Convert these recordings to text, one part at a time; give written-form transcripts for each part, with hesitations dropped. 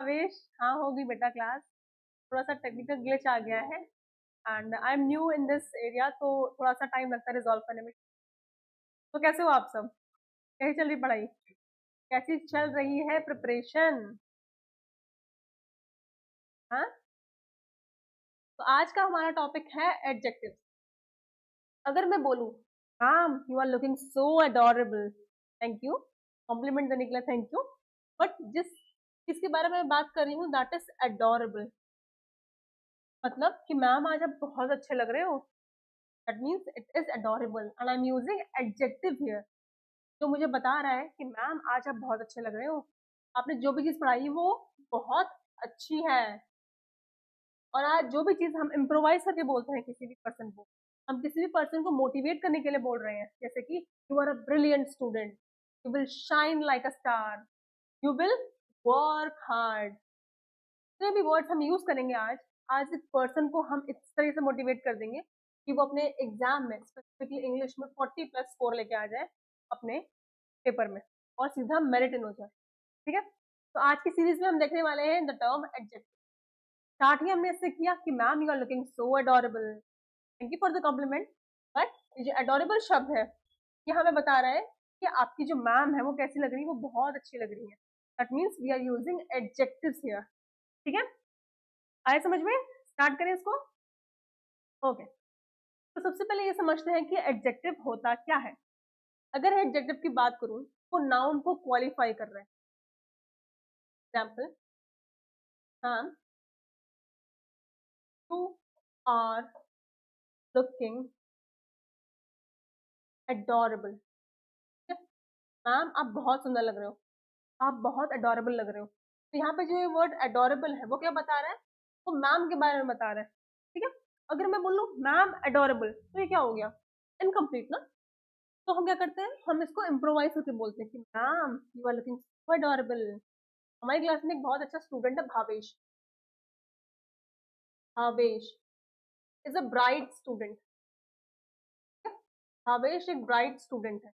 भावेश। हाँ, होगी बेटा क्लास। थोड़ा सा टेक्निकल ग्लिच आ गया है and I am new in this area, तो थोड़ा सा टाइम लगता है रिजॉल्व करने में। तो कैसे हो आप सब? कैसी चल रही पढ़ाई? कैसी चल रही है प्रिपरेशन? हाँ, तो आज का हमारा टॉपिक है एडजेक्टिव। अगर मैं बोलूँ, Ram you are looking so adorable, thank you, compliment देने के लिए थैंक यू। बट जिसके बारे में मैं बात कर रही हूँ दैट इज अडोरेबल, मतलब कि मैम आज आप बहुत अच्छे लग रहे हो। That means it is adorable and I am using adjective here, जो मुझे बता रहा है कि मैम आज आप बहुत अच्छे लग रहे हो, आपने जो भी चीज पढ़ाई वो बहुत अच्छी है। और आज जो भी चीज हम इम्प्रोवाइज करके बोलते हैं किसी भी पर्सन को, हम किसी भी पर्सन को मोटिवेट करने के लिए बोल रहे हैं, जैसे कि you are a brilliant student, you will shine like a star, you will work hard. जो भी वर्ड्स हम यूज करेंगे आज इस पर्सन को हम इस तरह से मोटिवेट कर देंगे कि वो अपने एग्जाम में स्पेसिफिकली इंग्लिश में 40+ स्कोर लेके आ जाए अपने पेपर में और सीधा मेरिट इन हो जाए। ठीक है, तो आज की सीरीज में हम देखने वाले हैं द टर्म एडजेक्टिव। स्टार्ट ही हमने इससे किया कि ma'am you are looking so adorable, thank you for the compliment. But ये जो अडोरेबल शब्द है ये हमें बता रहा है कि आपकी जो मैम है वो कैसी लग रही है, वो बहुत अच्छी लग रही है। That means we are using adjectives here. ठीक है, आए समझ में? स्टार्ट करें इसको। ओके, तो सबसे पहले ये समझते हैं कि एडजेक्टिव होता क्या है। अगर एडजेक्टिव की बात करूं तो नाउन को क्वालिफाई कर रहे हैं। Example, ma'am you are looking adorable. Ma'am आप बहुत सुंदर लग रहे हो, आप बहुत एडोरेबल लग रहे हो। तो यहाँ पे जो ये वर्ड एडोरेबल है वो क्या बता रहा है? वो मैम के बारे में बता रहा है। ठीक है, अगर मैं बोलूँ मैम एडोरेबल तो ये क्या हो गया? इनकम्प्लीट ना। तो हम क्या करते हैं, हम इसको इम्प्रोवाइज करके बोलते हैं कि ma'am you are looking so adorable. हमारी क्लास में एक बहुत अच्छा स्टूडेंट है Bhavesh. Bhavesh is a bright student. Bhavesh एक ब्राइट स्टूडेंट है।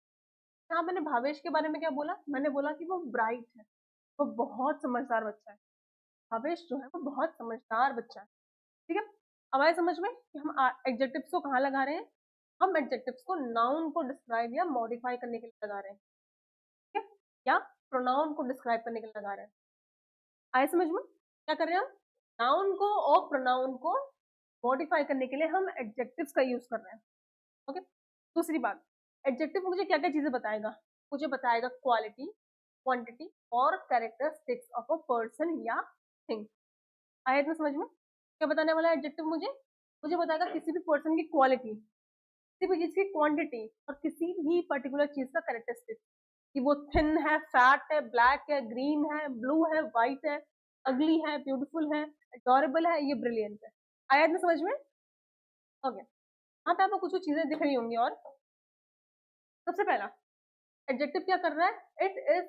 यहाँ मैंने भावेश के बारे में क्या बोला? मैंने बोला कि वो ब्राइट है, वो बहुत समझदार बच्चा है। भावेश जो है वो बहुत समझदार बच्चा है। ठीक है, अब आए समझ में कि हम एडजेक्टिव्स को कहाँ लगा रहे हैं? हम एडजेक्टिव्स को नाउन को डिस्क्राइब या मॉडिफाई करने के लिए लगा रहे हैं। ठीक है, या प्रोनाउन को डिस्क्राइब करने के लिए लगा रहे हैं। आए समझ में? क्या कर रहे हैं हम? नाउन को और प्रोनाउन को मॉडिफाई करने के लिए हम एडजेक्टिव्स का यूज कर रहे हैं। ओके, दूसरी बात, एडजेक्टिव मुझे क्या क्या चीजें बताएगा? मुझे बताएगा क्वालिटी, क्वांटिटी और कैरेक्टरिस्टिक्स ऑफ अ पर्सन या थिंग। आया इतना समझ में? क्या बताने वाला है एडजेक्टिव? मुझे बताएगा किसी भी पर्सन की क्वालिटी, किसी भी चीज की क्वांटिटी और किसी भी पर्टिकुलर चीज का कैरेक्टरिस्टिक, कि वो थिन है, फैट है, ब्लैक है, ग्रीन है, ब्लू है, व्हाइट है, अगली है, ब्यूटीफुल है, अडोरेबल है, ये ब्रिलियंट है। आया इतना समझ में? ओके, यहाँ पे आपको कुछ चीजें दिख रही होंगी। और सबसे पहला एडजेक्टिव क्या कर रहा है? It is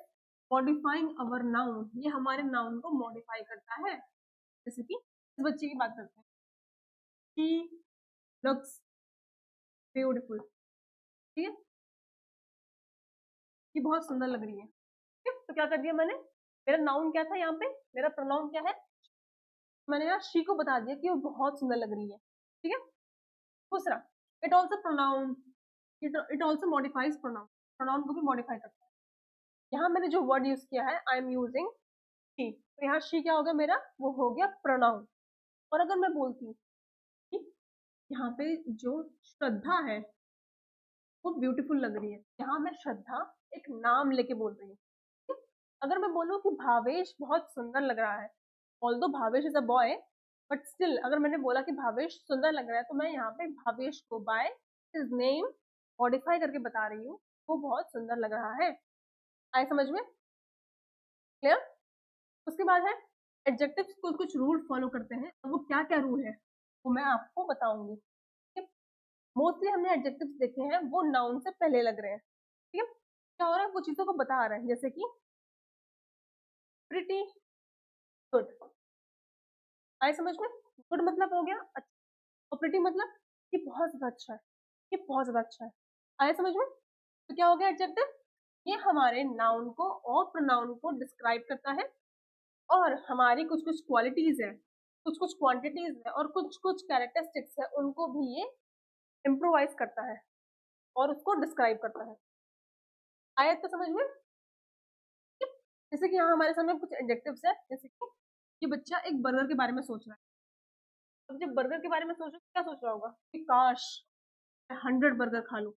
modifying our noun, ये हमारे नाउन को मॉडिफाई करता है। जैसे कि इस बच्चे की बात करते हैं, शी लुक्स ब्यूटीफुल। ठीक है, ये बहुत सुंदर लग रही है। ठीक है, तो क्या कर दिया मैंने? मेरा नाउन क्या था यहाँ पे? मेरा प्रोनाउन क्या है? मैंने यहाँ शी को बता दिया कि वो बहुत सुंदर लग रही है। ठीक है, दूसरा, it also pronoun, it also modifies pronoun, pronoun को भी मॉडिफाई करता है। यहाँ मैंने जो वर्ड यूज किया है, आई एम यूजिंग शी, तो यहाँ शी क्या हो गया मेरा? वो हो गया प्रोनाउन। और अगर मैं बोलती हूँ कि यहाँ पे जो श्रद्धा है वो ब्यूटीफुल लग रही है, यहाँ मैं श्रद्धा एक नाम लेके बोल रही हूँ। अगर मैं बोलूँ कि भावेश बहुत सुंदर लग रहा है, although Bhavesh is a boy, but still अगर मैंने बोला कि भावेश सुंदर लग रहा है, तो मैं यहाँ पे भावेश को बाय हिज नेम मॉडिफाई करके बता रही हूँ वो बहुत सुंदर लग रहा है। आए समझ में? क्लियर? उसके बाद है एडजेक्टिव्स कुछ कुछ रूल फॉलो करते हैं, और वो क्या क्या रूल है वो मैं आपको बताऊंगी। मोस्टली हमने एडजेक्टिव्स देखे हैं वो नाउन से पहले लग रहे हैं। ठीक है, क्या हो रहा है? वो चीजों को बता रहा है, जैसे कि प्रिटी गुड। आए समझ में? गुड मतलब हो गया अच्छा, और प्रिटी मतलब ये बहुत ज्यादा अच्छा है, ये बहुत ज्यादा अच्छा है। आए समझ में? तो क्या हो गया एडजेक्टिव? ये हमारे नाउन को और प्रोनाउन को डिस्क्राइब करता है और हमारी कुछ कुछ क्वालिटीज है, कुछ कुछ क्वांटिटीज है और कुछ कुछ कैरेक्टरिस्टिक्स है, उनको भी ये इम्प्रोवाइज करता है और उसको डिस्क्राइब करता है। आया तो समझ में? जैसे कि यहाँ हमारे सामने कुछ एडजेक्टिव्स है, जैसे कि ये बच्चा एक बर्गर के बारे में सोच रहा है। अब जब बर्गर के बारे में सोच रहा है, क्या सोच रहा होगा कि काश मैं 100 बर्गर खा लूं,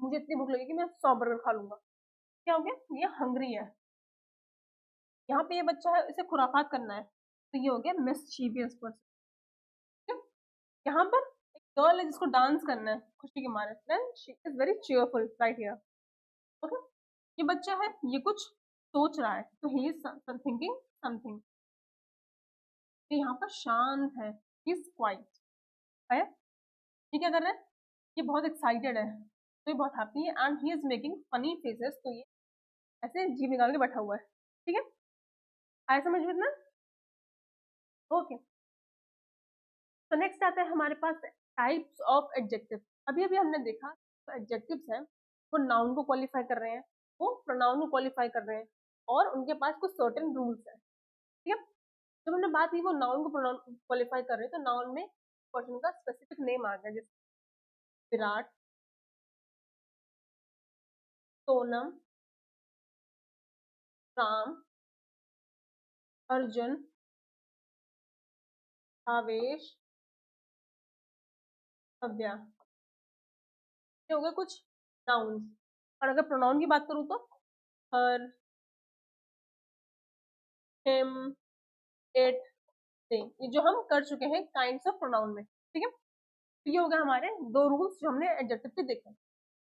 मुझे इतनी भूख लगी कि मैं 100 बर्गर खा लूंगा। क्या हो गया? ये हंग्री है। यहाँ पे ये बच्चा है, इसे खुराफात करना है, तो ये हो गया मिसचीवियस पर्सन। यहाँ पर एक गर्ल है जिसको डांस करना है खुशी के मारे, then she is very cheerful right here. Okay, ये बच्चा है, ये कुछ सोच रहा है, तो ही इज थिंकिंग समथिंग। ये यहाँ पर शांत है, ही इज क्वाइट है। ये क्या कर रहा है? ये बहुत एक्साइटेड है, तो ये बहुत हैप्पी है, and he is making funny faces, तो ये ऐसे जीभ निकाल के बैठा हुआ है। ठीक है, आया समझ में ना? ओके, तो नेक्स्ट आता है हमारे पास टाइप्स ऑफ एडजेक्टिव। अभी अभी हमने देखा तो एडजेक्टिव्स हैं वो नाउन को क्वालिफाई कर रहे हैं, वो प्रोनाउन को क्वालिफाई कर रहे हैं, और उनके पास कुछ सर्टेन रूल्स है। ठीक है, जब हमने बात की वो नाउन को प्रोनाउन क्वालिफाई कर रहे हैं, तो नाउन में पर्सन का स्पेसिफिक नेम आ गया, जैसे विराट, सोनम, राम, अर्जुन, आवेश, भव्या। ये हो गए कुछ नाउन्स। और अगर प्रोनाउन की बात करूँ तो हर, हिम, इट, दे, ये जो हम कर चुके हैं काइंड्स ऑफ प्रोनाउन में। ठीक है, तो ये हो गया हमारे दो रूल्स जो हमने एडजेक्टिव के देखे।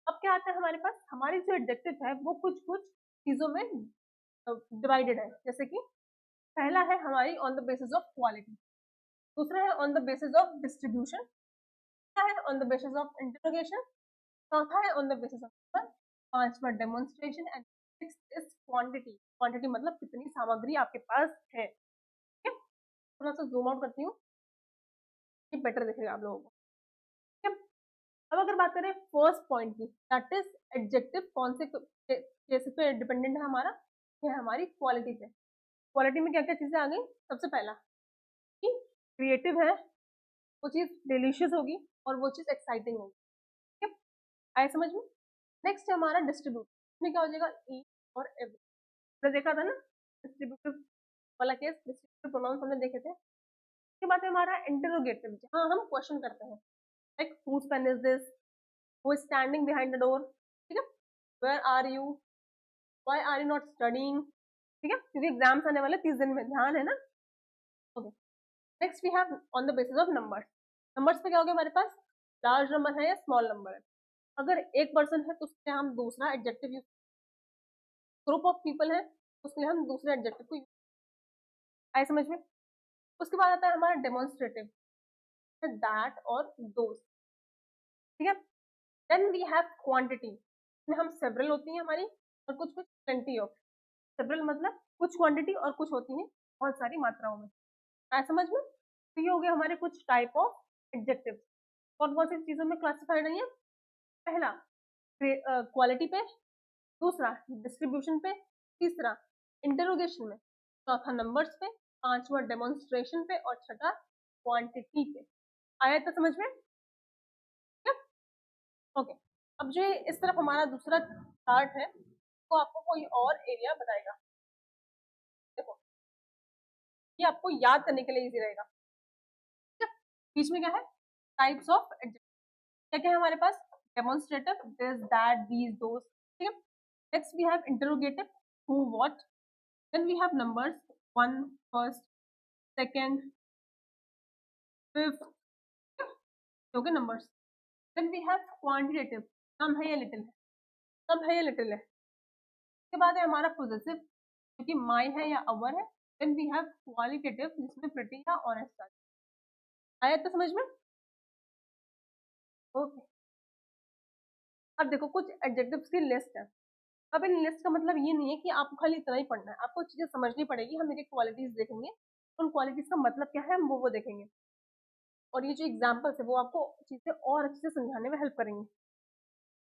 अब क्या आता है हमारे पास? हमारी जो एडजेक्टिव है वो कुछ कुछ चीजों में डिवाइडेड है, जैसे कि पहला है हमारी on the basis of quality, दूसरा है on the basis of distribution, तीसरा है on the basis of interrogation, चौथा है on the basis of number, पांचवा demonstration, and sixth is quantity. Quantity मतलब कितनी सामग्री आपके पास है। ठीक है, थोड़ा सा जूम आउट करती हूँ, ये बेटर दिखेगा आप लोगों को। ठीक है, अब अगर बात करें फर्स्ट पॉइंट की, दैट इज एडजेक्टिव कौन से केस पे डिपेंडेंट है हमारा? ये है हमारी क्वालिटी पे। क्वालिटी में क्या क्या चीजें आ गई? सबसे पहला कि क्रिएटिव है, वो चीज डिलीशियस होगी और वो चीज एक्साइटिंग होगी। ठीक है, आए समझ में? नेक्स्ट है हमारा डिस्ट्रीब्यूट, इसमें क्या हो जाएगा? ई और एवरी। तो देखा था ना डिस्ट्रीब्यूटिव वाला केस, डिस्ट्रीब्यूटिव प्रोनाउंस हमने देखे थे। उसके बाद है हमारा इंटरोगेटिव, हाँ हम क्वेश्चन करते हैं, like whose pen is this, who is standing behind the door. ठीक है, where are you, why are you not studying. ठीक है, क्योंकि एग्जाम्स आने वाले 30 दिन में, ध्यान है ना? Okay, next we have on the basis of numbers. Numbers पे क्या हो गया हमारे पास? लार्ज नंबर है या स्मॉल नंबर है। अगर एक पर्सन है तो उसके हम दूसरा adjective use, group of people है तो उसके लिए हम दूसरे एडजेक्टिव को यूज, आए समझ में? उसके बाद आता है हमारा डेमोन्स्ट्रेटिव, दैट और दोस्त। ठीक है, देन वी हैव क्वांटिटी, इसमें हम सेवरल होती हैं हमारी, और कुछ कुछ प्लेंटी ऑफ। सेवरल मतलब कुछ क्वांटिटी और कुछ होती है बहुत सारी मात्राओं में, आए समझ में? तो ये हो गए हमारे कुछ टाइप ऑफ एडजेक्टिव। कौन कौन सी चीजों में क्लासिफाइड है? पहला क्वालिटी पे, दूसरा डिस्ट्रीब्यूशन पे, तीसरा इंटरोगेशन में, चौथा नंबर्स पे, पांचवा डेमोन्स्ट्रेशन पे, और छठा क्वांटिटी पे। आया तो समझ में? ओके, अब जो इस तरफ हमारा दूसरा चार्ट है वो आपको कोई और एरिया बताएगा। देखो, ये आपको याद करने के लिए इजी रहेगा। ठीक है, बीच में क्या है? Types of adjective. क्या क्या है हमारे पास? Demonstrative, this, that, these, those. ठीक है, next we have interrogative, who, what. Then we have numbers, one, first, second, fifth, हो गए numbers. Then we have quantitative, कम है या लिटिल है, कम है या लिटिल है। उसके बाद है हमारा पोजेसिव, क्योंकि माई है या अवर है। देन वी हैव क्वालिटेटिव, जिसमें प्रिटी या ऑनेस्ट। आया तो समझ में? ओके, अब देखो कुछ एडजेक्टिव्स की लिस्ट है। अब इन लिस्ट का मतलब ये नहीं है कि आपको खाली इतना ही पढ़ना है, आपको चीजें समझनी पड़ेगी। हम एक क्वालिटीज देखेंगे, उन क्वालिटीज का मतलब क्या है हम वो देखेंगे, और ये जो एग्जाम्पल्स है वो आपको चीजें और अच्छे से समझाने में हेल्प करेंगे।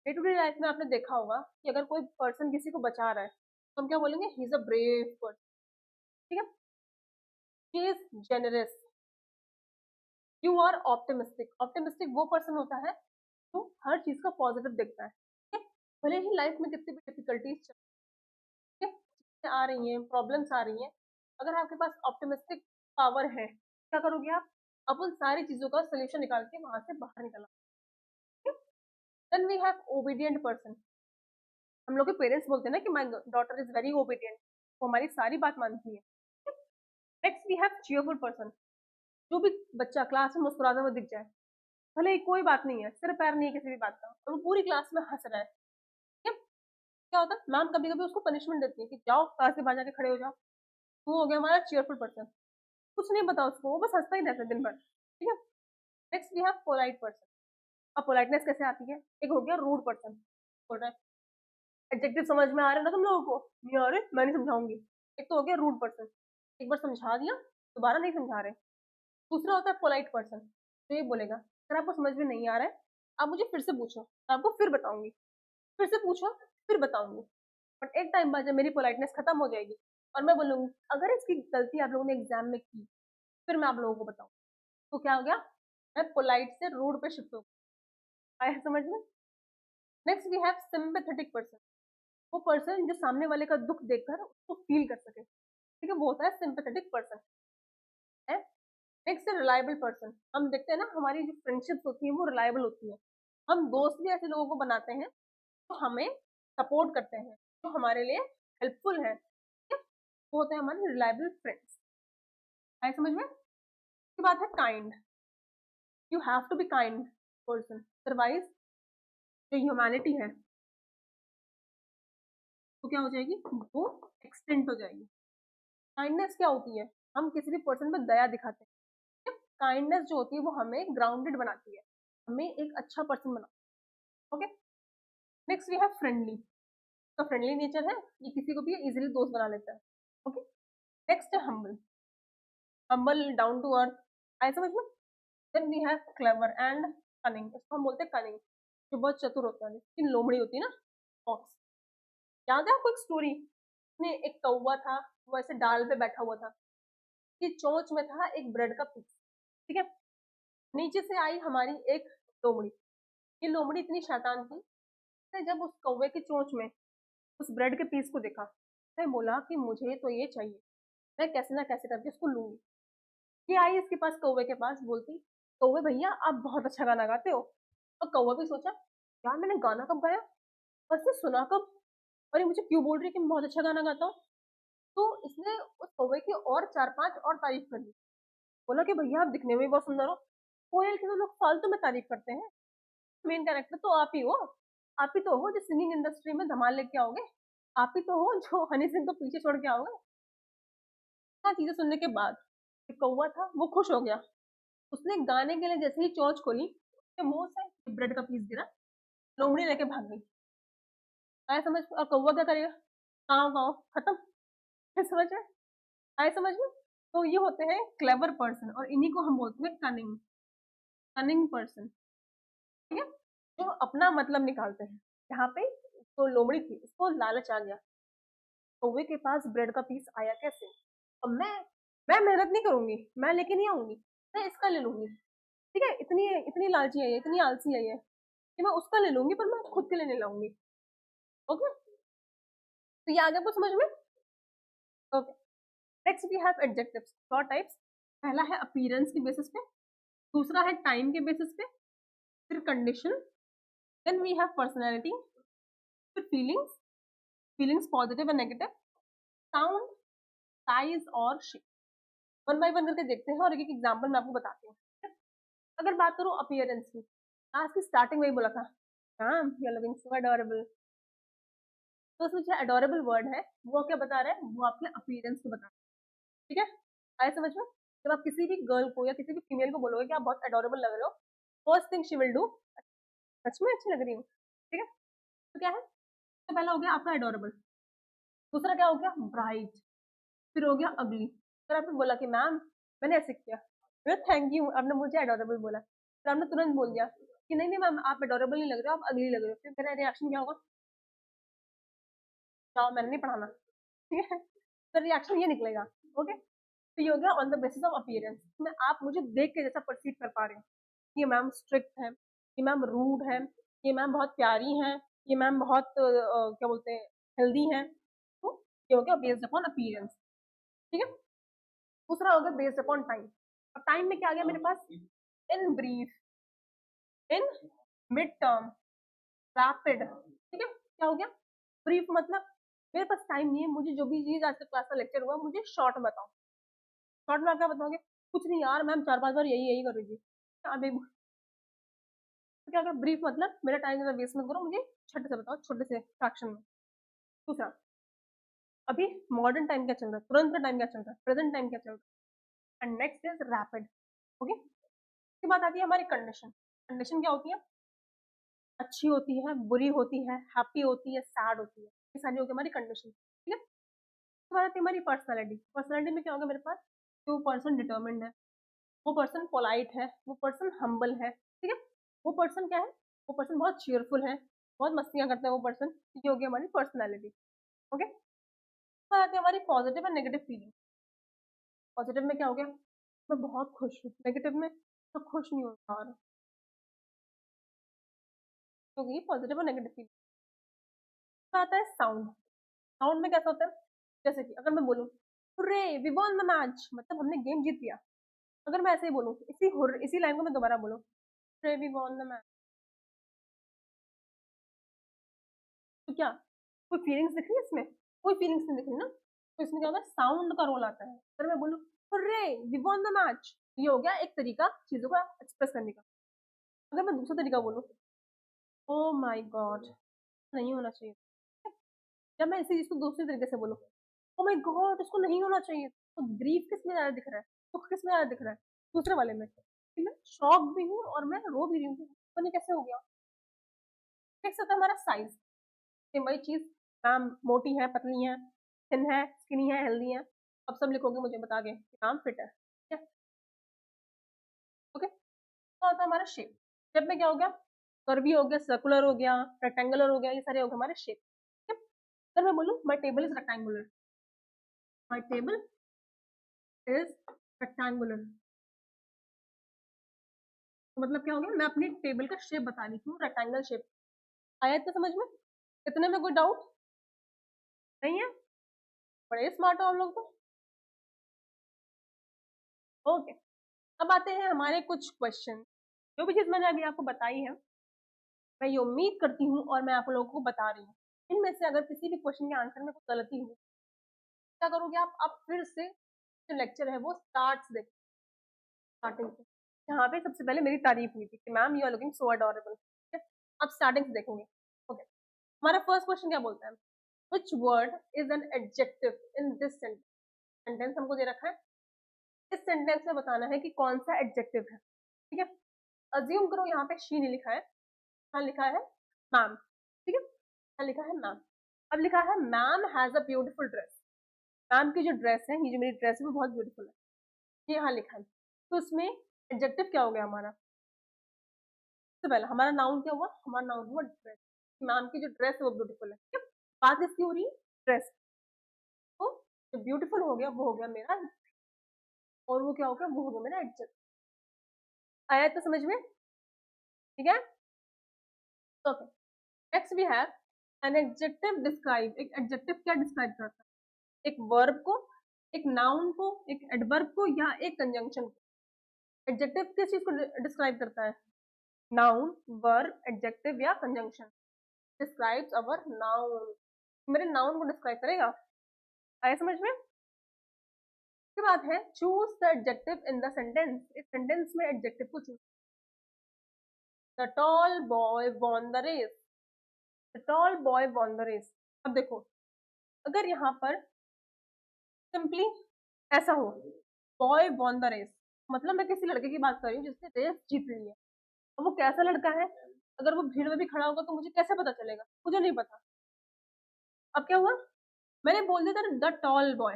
डे टू डे लाइफ में आपने देखा होगा कि अगर कोई पर्सन किसी को बचा रहा है तो हम क्या बोलेंगे? He is a brave person. ठीक है। She is generous, you are optimistic. Optimistic वो पर्सन होता है जो हर चीज का पॉजिटिव देखता है, ठीक है। भले ही लाइफ में कितनी भी डिफिकल्टीज आ रही हैं, प्रॉब्लम्स आ रही हैं, अगर आपके पास ऑप्टिमिस्टिक पावर है, क्या करोगे आप उन सारी चीजों का सोल्यूशन निकाल के वहां से बाहर निकल आओगे। Then we have obedient person. हम लोग के पेरेंट्स बोलते हैं ना कि my daughter is very obedient, वो हमारी सारी बात मानती है। Next we have cheerful person. जो भी बच्चा क्लास में मुस्कुराता हुआ दिख जाए, भले ही कोई बात नहीं है, सिर पैर नहीं है किसी भी बात का, और वो पूरी क्लास में हंस रहा है, ठीक है। क्या होता है, मैम कभी कभी उसको पनिशमेंट देती है कि जाओ क्लास के बाहर जाके खड़े हो जाओ। वो हो गया हमारा चीयरफुल पर्सन। कुछ नहीं पता उसको, वो बस हंसता ही रहता है दिन भर, ठीक है। Next we have polite person. अब पोलाइटनेस कैसे आती है, एक हो गया रूड पर्सन। बोल रहा है एडजेक्टिव समझ में आ रहे हैं ना तुम लोगों को, नहीं आ रहे मैं नहीं समझाऊंगी। एक तो हो गया रूड पर्सन, एक बार समझा दिया दोबारा नहीं समझा रहे। दूसरा होता है पोलाइट पर्सन, तो ये बोलेगा अगर आपको समझ में नहीं आ रहा है आप मुझे फिर से पूछो, तो आपको फिर बताऊंगी, फिर से पूछो फिर बताऊंगी। बट एक टाइम बाद जब मेरी पोलाइटनेस खत्म हो जाएगी और मैं बोलूंगी अगर इसकी गलती आप लोगों ने एग्जाम में की, फिर मैं आप लोगों को बताऊँ, तो क्या हो गया, मैं पोलाइट से रूड पे शिफ्ट हो गया। आया समझ में। Next we have sympathetic person. वो पर्सन जो सामने वाले का दुख देखकर उसको फील कर सके, ठीक है, वो होता है सिंपैथेटिक पर्सन है। नेक्स्ट है रिलायबल पर्सन। हम देखते हैं ना हमारी जो फ्रेंडशिप्स होती है वो रिलायबल होती है। हम दोस्त भी ऐसे लोगों को बनाते हैं जो हमें सपोर्ट करते हैं, जो हमारे लिए हेल्पफुल है, ठीक है? वो होते हैं हमारे रिलायबल फ्रेंड्स। आए समझ में। इसके बाद है kind. You have to be kind person, otherwise जो ह्यूमैनिटी है तो क्या हो जाएगी, वो एक्सटेंट हो जाएगी। काइंडनेस क्या होती है, हम किसी भी पर्सन पर दया दिखाते हैं। काइंडनेस जो होती है वो हमें ग्राउंडेड बनाती है, हमें एक अच्छा पर्सन बनाती है। Okay. Next we have friendly. तो फ्रेंडली नेचर है, ये किसी को भी इजीली दोस्त बना लेता है। ओके। नेक्स्ट है humble. Humble down to earth, आए समझ में। Then we have clever and cunning. इसको हम बोलते हैं कनिंग, जो बहुत चतुर होता है, लेकिन लोमड़ी होती है ना, फॉक्स। याद है आपको एक स्टोरी, में एक कौवा था, वो ऐसे डाल पे बैठा हुआ था, कि चोंच में था एक ब्रेड का पीस, ठीक है। नीचे से आई हमारी एक लोमड़ी। ये लोमड़ी इतनी शैतान थी, उसने जब उस कौवे की चोंच में उस ब्रेड के पीस को देखा, उसने बोला कि मुझे तो ये चाहिए, मैं कैसे ना कैसे करके इसको लूंगी। ये आई इसके पास, कौवे के पास, बोलती कौवे भैया आप बहुत अच्छा गाना गाते हो। और कौवा भी सोचा यार मैंने गाना कब गाया, बस ये सुना कब, और ये मुझे क्यों बोल रही है कि मैं बहुत अच्छा गाना गाता हूँ। तो इसने उस कौवे की और चार पांच और तारीफ कर दी। बोला कि भैया आप दिखने में भी बहुत सुंदर हो। कोयल की तो लोग फालतू में तारीफ करते हैं, मेन कैरेक्टर तो आप ही हो। आप ही तो हो जो सिंगिंग इंडस्ट्री में धमाल लेके आओगे, आप ही तो हो जो हनी सिंह को पीछे छोड़ के आओगे। इतना चीजें सुनने के बाद जो कौवा था वो खुश हो गया। उसने गाने के लिए जैसे ही चोंच खोली, उसके मुंह से ब्रेड का पीस गिरा, लोमड़ी लेके भाग गई। आया समझ में। और कौवा क्या करेगा, गाँव गाँव खत्म। फिर समझ में, आए समझ में। तो ये होते हैं क्लेवर पर्सन, और इन्हीं को हम बोलते हैं कनिंग, कनिंग पर्सन, ठीक है, जो अपना मतलब निकालते हैं। यहाँ पे जो लोमड़ी थी उसको लालच आ गया, कौवे के पास ब्रेड का पीस आया कैसे, अब मैं मेहनत नहीं करूंगी, मैं लेके नहीं आऊंगी, मैं इसका ले लूंगी, ठीक है। इतनी इतनी लालची है ये, इतनी आलसी है ये, कि मैं उसका ले लूंगी पर मैं खुद के लिए नहीं लाऊंगी। ओके। तो ये आ गया आपको समझ में। Okay. Next we have adjectives, four types. पहला है अपीयरेंस की बेसिस पे, दूसरा है टाइम के बेसिस पे, फिर condition, then we have personality, फिर फीलिंग्स, फीलिंग्स पॉजिटिव और नेगेटिव, साउंड, साइज और शेप। वन बाय वन करके देखते हैं और एक एक एग्जाम्पल मैं आपको बताती हूँ। अगर बात करूँ अपीयरेंस की, आज की स्टार्टिंग में ही बोला था हाँ you are looking so adorable, तो उसमें जो अडोरेबल वर्ड है वो क्या बता रहा है, वो आपके अपीयरेंस को बता रहा है, ठीक है। आए समझ में। जब आप किसी भी गर्ल को या किसी भी फीमेल को बोलोगे कि आप बहुत अडोरेबल लग रहे हो, first thing she will do, सच में अच्छी लग रही हूँ, ठीक है। तो क्या है, तो पहला हो गया आपका अडोरेबल, दूसरा क्या हो गया ब्राइट, फिर हो गया अगली। फिर आपने बोला कि मैम मैंने ऐसे किया, थैंक यू आपने मुझे अडोरेबल बोला, फिर आपने तुरंत बोल दिया कि नहीं नहीं मैम आप अडोरेबल नहीं लग रहे हो, आप अगली लग रहे हो, फिर मेरा रिएक्शन क्या होगा, जाओ मैंने नहीं पढ़ाना, ठीक है। तो रिएक्शन ये निकलेगा ओके, तो ये हो गया on the basis of appearance, में आप मुझे देख के जैसा परसीव कर पा रहे हो, ये मैम स्ट्रिक्ट है, ये मैम रूड है, ये मैम बहुत प्यारी है, ये मैम बहुत क्या बोलते हैं हेल्दी है, तो ये हो गया बेस्ड अपॉन अपीयरेंस। ठीक है, दूसरा हो गया बेस्ड अपॉन टाइम। अब टाइम में क्या आ गया मेरे पास, in brief, in mid term, rapid. ठीक है, क्या हो गया, ब्रीफ मतलब मेरे पास टाइम नहीं है, मुझे जो भी चीज आज तक क्लास का लेक्चर हुआ मुझे शॉर्ट में बताओ। शॉर्ट में आप क्या बताओगे, कुछ नहीं यार मैम 4-5 बार यही यही कर रही थी, अब एक क्या क्या ब्रीफ मतलब मेरा टाइम ज्यादा वेस्ट मत करो, मुझे छोटे से बताओ, छोटे से फ्रैक्शन में। दूसरा, अभी मॉडर्न टाइम क्या चल रहा है, तुरंत का टाइम क्या चल रहा है, प्रेजेंट टाइम क्या चल रहा है, and next is rapid. Okay, उसके बाद आती है हमारी कंडीशन। कंडीशन क्या होती है, अच्छी होती है, बुरी होती है, हैप्पी होती है, सैड होती है, ये सारी होगी हमारी कंडीशन। ठीक है, उसके बाद आती है हमारी पर्सनैलिटी। पर्सनैलिटी में क्या होगा मेरे पास, जो पर्सन डिटर्मिन्ड है, वो पर्सन पोलाइट है, वो पर्सन हम्बल है। ठीक है, वो पर्सन क्या है, वो पर्सन बहुत चीयरफुल है, बहुत मस्तियां करता है वो पर्सन, ये हो गया हमारी पर्सनैलिटी। ओके, तो आती है हमारी positive and negative feeling. Positive में क्या हो गया, मैं बहुत खुश हूँ, नेगेटिव में तो खुश नहीं होता, और तो ये पॉजिटिव और नेगेटिव फीलिंग। आता है साउंड। साउंड में कैसा होता है, जैसे कि अगर मैं बोलूँ hurray we won the match, मतलब हमने गेम जीत लिया। अगर मैं ऐसे ही बोलूँ, इसी लाइन को मैं दोबारा बोलूँ, hurray we won the match, तो क्या कोई फीलिंग्स दिख रही है इसमें, कोई फीलिंग्स नहीं दिख रही ना, तो इसमें क्या होगा, साउंड का रोल आता है। अगर मैं बोलूँ hurray we won the match, ये हो गया एक तरीका चीजों का एक्सप्रेस करने का। अगर मैं दूसरा तरीका बोलूँ, ओ माई गॉड, नहीं होना चाहिए, जब मैं इसी चीज को दूसरे तरीके से बोलूँ, ओ माई गॉड इसको नहीं होना चाहिए, तो ग्रीफ किस में ज्यादा दिख रहा है, दुख किस में ज्यादा दिख रहा है, दूसरे वाले में, कि मैं शॉक भी हूँ और मैं रो भी रही हूँ, पता नहीं कैसे हो गया। नेक्स्ट आता है हमारा साइज। सेम वही चीज, मैम मोटी है, पतली है, थिन है, स्किनी है, हेल्दी है, अब सब लिखोगे मुझे बता के कि मैम फिट है। ठीक है, ओके, तो आता है हमारा शेप। शेप में क्या हो गया, कर्वी हो गया, सर्कुलर हो गया, रेक्टेंगुलर हो गया, ये सारे हो गए हमारे शेप। ठीक है, अगर मैं बोलूँ माई table is rectangular, my table is rectangular, तो मतलब क्या हो गया, मैं अपनी टेबल का शेप बता रही हूँ, रेक्टेंगल शेप। आया तो समझ में, इतने में कोई डाउट नहीं है, बड़े स्मार्ट हो हम लोग तो। ओके, अब आते हैं हमारे कुछ क्वेश्चन। जो भी चीज मैंने अभी आपको बताई है, मैं ये उम्मीद करती हूँ और मैं आप लोगों को बता रही हूँ, इनमें से अगर किसी भी क्वेश्चन के आंसर में कोई गलती हुई, क्या करोगे आप फिर से जो लेक्चर है वो देख स्टार्टिंग से, जहाँ पे सबसे पहले मेरी तारीफ हुई थी कि ma'am you are looking so adorable. आप स्टार्टिंग से देखोगे। ओके, हमारा फर्स्ट क्वेश्चन क्या बोलता है, which word is an adjective in this sentence. Sentence हमको दे रखा है, इस सेंटेंस में बताना है कि कौन सा एडजेक्टिव है। ठीक है, अज्यूम करो यहाँ पे शी नहीं लिखा है, यहाँ लिखा है मैम। ठीक है, यहाँ लिखा है मैम, अब लिखा है ma'am has a beautiful dress, ma'am की जो ड्रेस है, ये जो मेरी ड्रेस है वो बहुत ब्यूटीफुल है, ये यहाँ लिखा है, तो उसमें एडजेक्टिव क्या हो गया हमारा, सबसे पहला हमारा नाउन क्या हुआ, हमारा नाउन हुआ ड्रेस, मैम की जो ड्रेस है वो ब्यूटीफुल है। ठीक है, बात किसकी हो रही है, ड्रेस, तो जो ब्यूटीफुल हो गया वो हो गया मेरा, और वो क्या हो गया, वो हो गया मेरा एडजेक्टिव। आया तो समझ में, ठीक है। Okay, next we have an adjective describe. एक एडजेक्टिव क्या डिस्क्राइब करता है, एक वर्ब को, एक नाउन को, एक एडवर्ब को, या एक कंजंक्शन को। एडजेक्टिव किस चीज को डिस्क्राइब करता है, नाउन, वर्ब, एडजेक्टिव या कंजंक्शन। डिस्क्राइब्स अवर नाउन, मेरे नाउन को डिस्क्राइब करेगा। आया समझ में। इसके बाद है choose the adjective in the sentence. इस सेंटेंस में एडजेक्टिव को choose. The tall boy won the race, the tall boy won the race. अब देखो, अगर यहाँ पर सिंपली ऐसा हो, बॉय वॉन द रेस, मतलब मैं किसी लड़के की बात कर रही हूँ जिसने रेस जीत ली है, अब वो कैसा लड़का है, अगर वो भीड़ में भी खड़ा होगा तो मुझे कैसे पता चलेगा, मुझे नहीं पता। अब क्या हुआ, मैंने बोल दिया था द टॉल बॉय,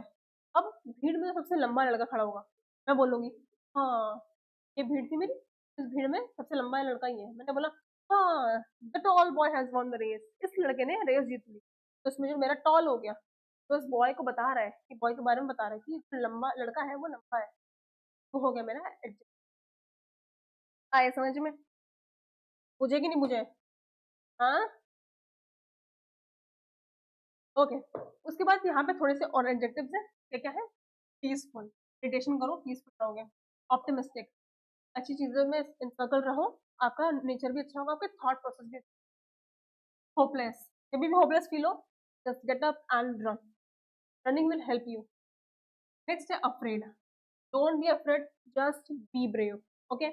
अब भीड़ में तो सबसे लंबा लड़का खड़ा होगा, मैं बोलूंगी हाँ, ये भीड़ थी मेरी, इस भीड़ में सबसे लंबा लड़का ही है, मैंने बोला हाँ the tall boy has won the race, इस लड़के ने रेस जीत ली, तो इसमें जो मेरा टॉल हो गया, तो उस बॉय को बता रहा है कि बॉय के बारे में बता रहा है कि जो लंबा लड़का है वो लंबा है, वो हो गया मेरा एडजेक्टिव। आए समझ में? मुझे कि नहीं मुझे? हाँ, ओके। उसके बाद यहाँ पे थोड़े से और एडजेक्टिव्स हैं। क्या क्या है? पीसफुल, मेडिटेशन करो पीसफुल रहोगे। ऑप्टिमिस्टिक, अच्छी चीजों में इंस्ट्रगल रहो, आपका नेचर भी अच्छा होगा, आपके थॉट प्रोसेस भी। होपलेस, जब भी होपलेस फील हो, just get up and run, running will help you. Next है afraid, don't be afraid, just be brave, okay.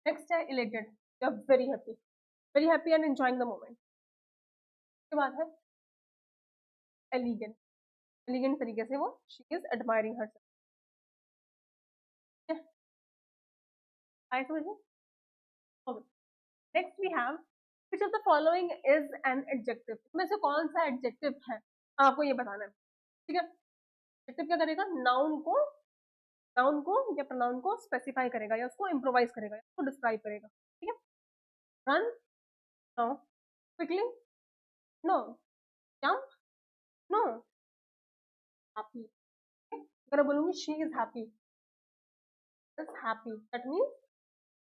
Next है elated, you are very happy and enjoying the moment. उसके बाद है elegant, elegant तरीके से वो she is admiring herself. आई समझ में? Next we have which of the following is an adjective, इसमें से कौन सा एडजेक्टिव है आपको ये बताना है, ठीक है। एडजेक्टिव क्या करेगा? नाउन को या प्रोनाउन को स्पेसिफाई करेगा या उसको इम्प्रोवाइज करेगा या उसको डिस्क्राइब करेगा, ठीक है। Run, no. Quickly, no. Jump, no. Happy, अगर मैं बोलूंगी she is happy, is happy, that means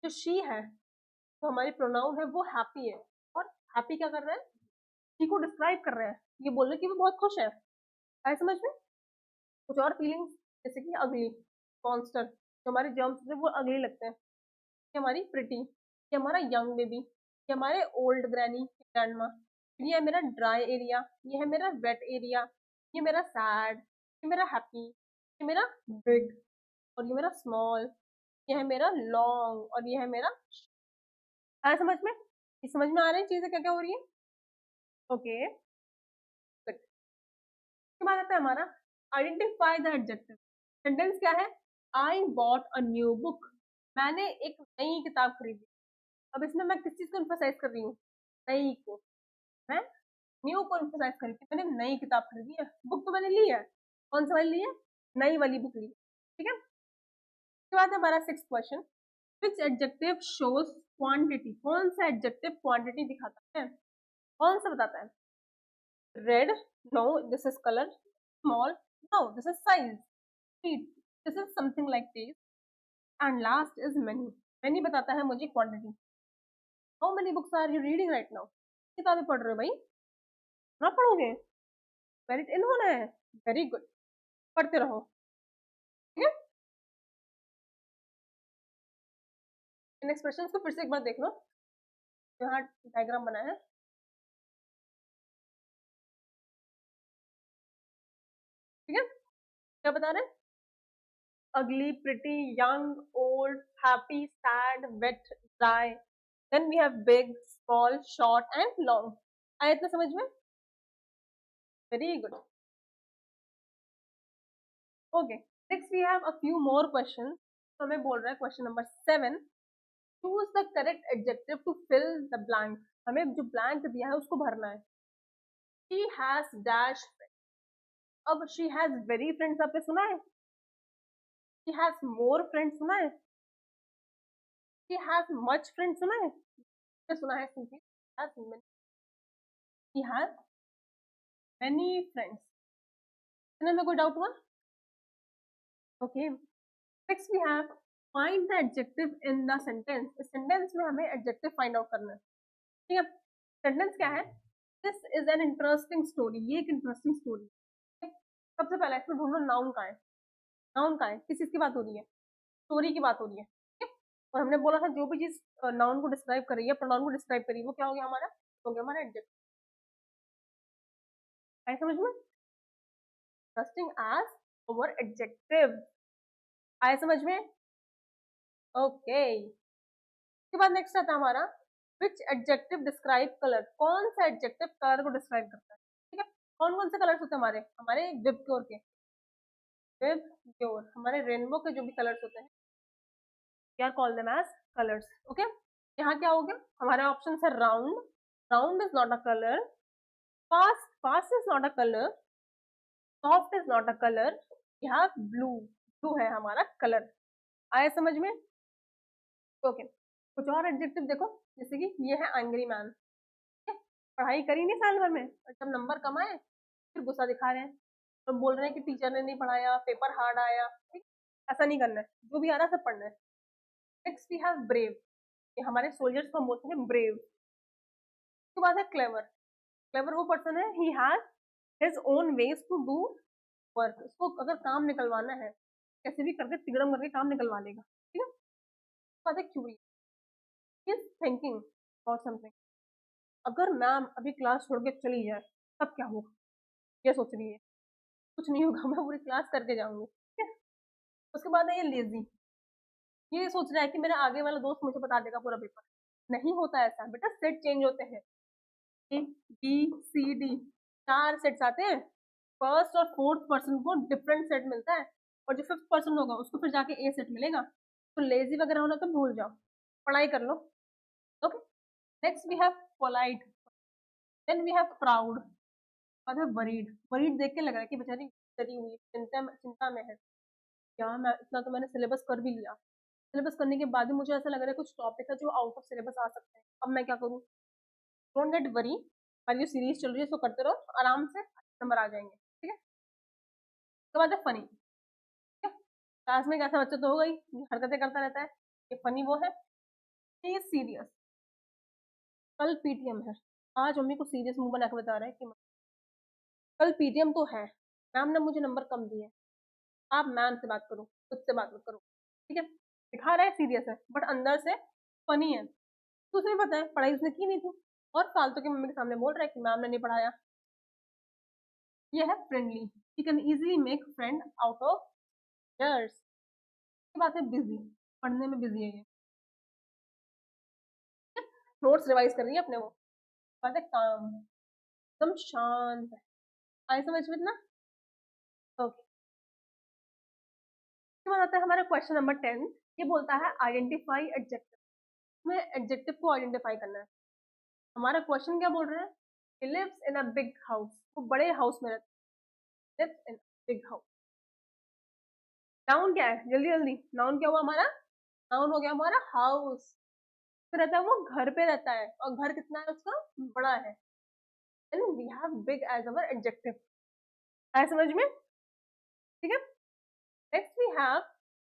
जो शी है, जो हमारी प्रोनाउन है, वो हैप्पी है। और हैप्पी क्या कर रहा है? शी को डिस्क्राइब कर रहा है, ये बोल रहे कि वो बहुत खुश है। आए समझ में? कुछ और फीलिंग्स जैसे कि अगली, मॉन्स्टर, जो हमारे जर्म्स है वो अगली लगते हैं। ये हमारी प्रिटी, ये हमारा यंग बेबी, ये हमारे ओल्ड ग्रैनी ग्रैंडमा, ये है मेरा ड्राई एरिया, ये है मेरा वेट एरिया, ये मेरा सैड, ये मेरा हैप्पी, ये मेरा बिग, और ये मेरा स्मॉल, ये है मेरा लॉन्ग, और ये है मेरा। आया समझ में? ये समझ में आ रही है चीजें क्या क्या हो रही है? Okay, good. उसके बाद आता है हमारा आइडेंटिफाई द एडजेक्टिव। सेंटेंस क्या है? I bought a new book, मैंने एक नई किताब खरीदी। अब इसमें मैं किस चीज को एम्फसाइज कर रही हूँ? नई को। मैं न्यू को एम्फसाइज कर रही हूँ, मैंने नई किताब खरीदी है। बुक तो मैंने ली है, कौन सी वाली ली है? नई वाली बुक ली है, ठीक है। उसके बाद हमारा सिक्स्थ क्वेश्चन, विच एडजेक्टिव शोज क्वांटिटी, कौन सा एडजेक्टिव क्वांटिटी दिखाता है? कौन सा बताता है? Red, no, this is colour. Small, no, this is size. Sweet, this is something like taste. And last is many, many बताता है मुझे quantity. How many books are you reading right now? किताबें पढ़ रहे हो भाई? ना पढ़ोगे? मेरिट इन होना है, वेरी गुड, पढ़ते रहो, ठीक है। इन एक्सप्रेशंस को फिर से एक बार देख लो, यहाँ डायग्राम बना है, ठीक है। क्या बता रहे हैं? ugly, pretty, young, old, happy, sad, wet, dry, then we have big, small, short and long। आया इतना समझ में? Very good, okay. Next we have a few more question. तो हमें बोल रहा है question number 7, choose the correct adjective to fill the blank, हमें जो ब्लैंक दिया है उसको भरना है। शी हैज डैश, अब शी हैज वेरी फ्रेंड्स आपने सुना है? शी हैज मोर फ्रेंड्स सुना है? शी हैज मच फ्रेंड्स सुना है? सुना है simply she has many friends. सुनने में कोई डाउट हुआ? Okay, next we have find the adjective in the sentence. इस सेंटेंस में हमें एडजेक्टिव फाइंड आउट करना है, ठीक है। सेंटेंस क्या है? This is an interesting story, ये एक इंटरेस्टिंग स्टोरी है। सबसे पहले इसमें ढूंढो नाउन का है, नाउन का है, किस चीज की बात हो रही है? स्टोरी की बात हो रही है, ठीक है। और हमने बोला था जो भी चीज नाउन को डिस्क्राइब कर रही है, प्रोनाउन को डिस्क्राइब कर रही है, वो क्या हो गया हमारा? हो गया हमारा एडजेक्टिव। है समझ में? इंटरेस्टिंग एज ओवर एडजेक्टिव, आए समझ में? ओके, उसके बाद नेक्स्ट आता है हमारा विच एडजेक्टिव डिस्क्राइब कलर, कौन सा एडजेक्टिव कलर को डिस्क्राइब करता है, ठीक है। कौन कौन से कलर्स होते हैं हमारे? हमारे विबग्योर के, विबग्योर, हमारे रेनबो के जो भी कलर्स होते हैं, we are call them as colours, okay. यहाँ क्या हो गया? हमारे ऑप्शन है round, round is not a colour. Fast, fast is not a colour. Soft is not a colour. यहाँ ब्लू, ब्लू है हमारा कलर। आया समझ में? ओके, कुछ और एडजेक्टिव देखो, जैसे कि ये है एंग्री मैन, पढ़ाई करी नहीं साल भर में और जब नंबर कम आए फिर गुस्सा दिखा रहे हैं और बोल रहे हैं कि टीचर ने नहीं पढ़ाया, पेपर हार्ड आया। ठीक, ऐसा नहीं करना है, जो भी आ रहा है सब पढ़ना है। नेक्स्ट वी हैव ब्रेव, ये हमारे सोल्जर्स को हम बोलते हैं ब्रेव। उसके बाद है क्लेवर। क्लेवर वो पर्सन है, he has his own ways to do work. उसको अगर काम निकलवाना है, कैसे भी करके तिगड़म करके काम निकलवा लेगा। ठीक है। उसके बाद है curious, he is thinking about something. अगर मैम अभी क्लास छोड़ के चली जाए तब क्या होगा, ये सोच रही है। कुछ नहीं होगा, मैं पूरी क्लास करके जाऊंगी। ठीक है। उसके बाद है ये लेजी, ये सोच रहा है कि मेरा आगे वाला दोस्त मुझे बता देगा पूरा पेपर। नहीं होता ऐसा बेटा, सेट चेंज होते हैं। A B C D, 4 sets आते हैं। फर्स्ट और फोर्थ पर्सन को डिफरेंट सेट मिलता है, और जो फिफ्थ पर्सन होगा उसको फिर जाके ए सेट मिलेगा। तो लेजी वगैरह होना तो भूल जाओ, पढ़ाई कर लो। Okay. Next we have polite, then we have proud, और है वरीड। वरीड देख के लग रहा है कि बेचारी डरी हुई, चिंता में है। क्या मैं इतना तो मैंने सिलेबस कर भी लिया, सिलेबस करने के बाद भी मुझे ऐसा लग रहा है कुछ टॉपिक है जो आउट ऑफ सिलेबस आ सकते हैं, अब मैं क्या करूँ। डोंट गेट वरी, हमारी जो सीरीज चल रही है इसको करते रहो, आराम से नंबर आ जाएंगे। ठीक है। उसके बाद है फनी। ठीक है। क्लास में कैसा बच्चा तो होगा ही, हरकतें करता रहता है, ये फनी वो है। ये सीरियस, कल पीटीएम है, आज मम्मी को सीरियस मुंह बना के बता रहा है कि कल पीटीएम तो है, मैम ने मुझे नंबर कम दिए, आप मैम से बात करो, खुद से बात मत करो। ठीक है। दिखा रहा है सीरियस है, बट अंदर से फनी है। तो उसे पता है पढ़ाई उसने की नहीं थी, और फालतू की मम्मी के सामने बोल रहा है कि मैम ने नहीं पढ़ाया। ये है friendly, he can easily make friend out of yours. ये बात है बिजी, पढ़ने में बिजी है ये, नोट्स रिवाइज कर रही है अपने वो। बात है काम, एकदम शांत है। आई समझ में ना। ओके। इसके बाद आता है हमारा क्वेश्चन नंबर 10। ये बोलता है आइडेंटिफाई एडजेक्टिव, हमें एडजेक्टिव को आइडेंटिफाई करना है। हमारा क्वेश्चन क्या बोल रहा है, he lives in a big house, वो बड़े हाउस में रहता है, lives in a big house। Noun क्या है, जल्दी जल्दी, नाउन क्या हुआ हमारा, नाउन हो गया हमारा हाउस। तो रहता है वो घर पे रहता है, और घर कितना है उसका, बड़ा है। And we have big as our adjective, है समझ में। ठीक है। Next we have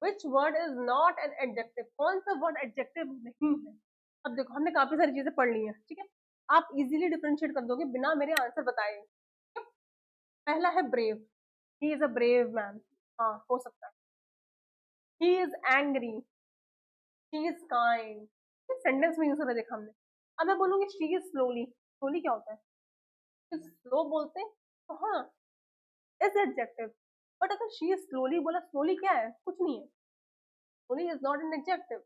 which word is not an adjective, कौन सा वर्ड एडजेक्टिव नहीं है। अब देखो हमने काफी सारी चीजें पढ़ ली है। ठीक है। आप इजीली डिफरेंशिएट कर दोगे बिना मेरे आंसर बताए। पहला है brave, he is a brave man, हाँ हो सकता है। He is angry, she is kind, sentence में यूज होता देखा हमने। अब मैं बोलूंगी शी इज स्लोली, स्लोली क्या होता है, स्लो बोलते हैं तो हाँ इज एडजेक्टिव। बट अगर शी इज स्लोली बोला, स्लोली क्या है, कुछ नहीं है, slowly is not an adjective.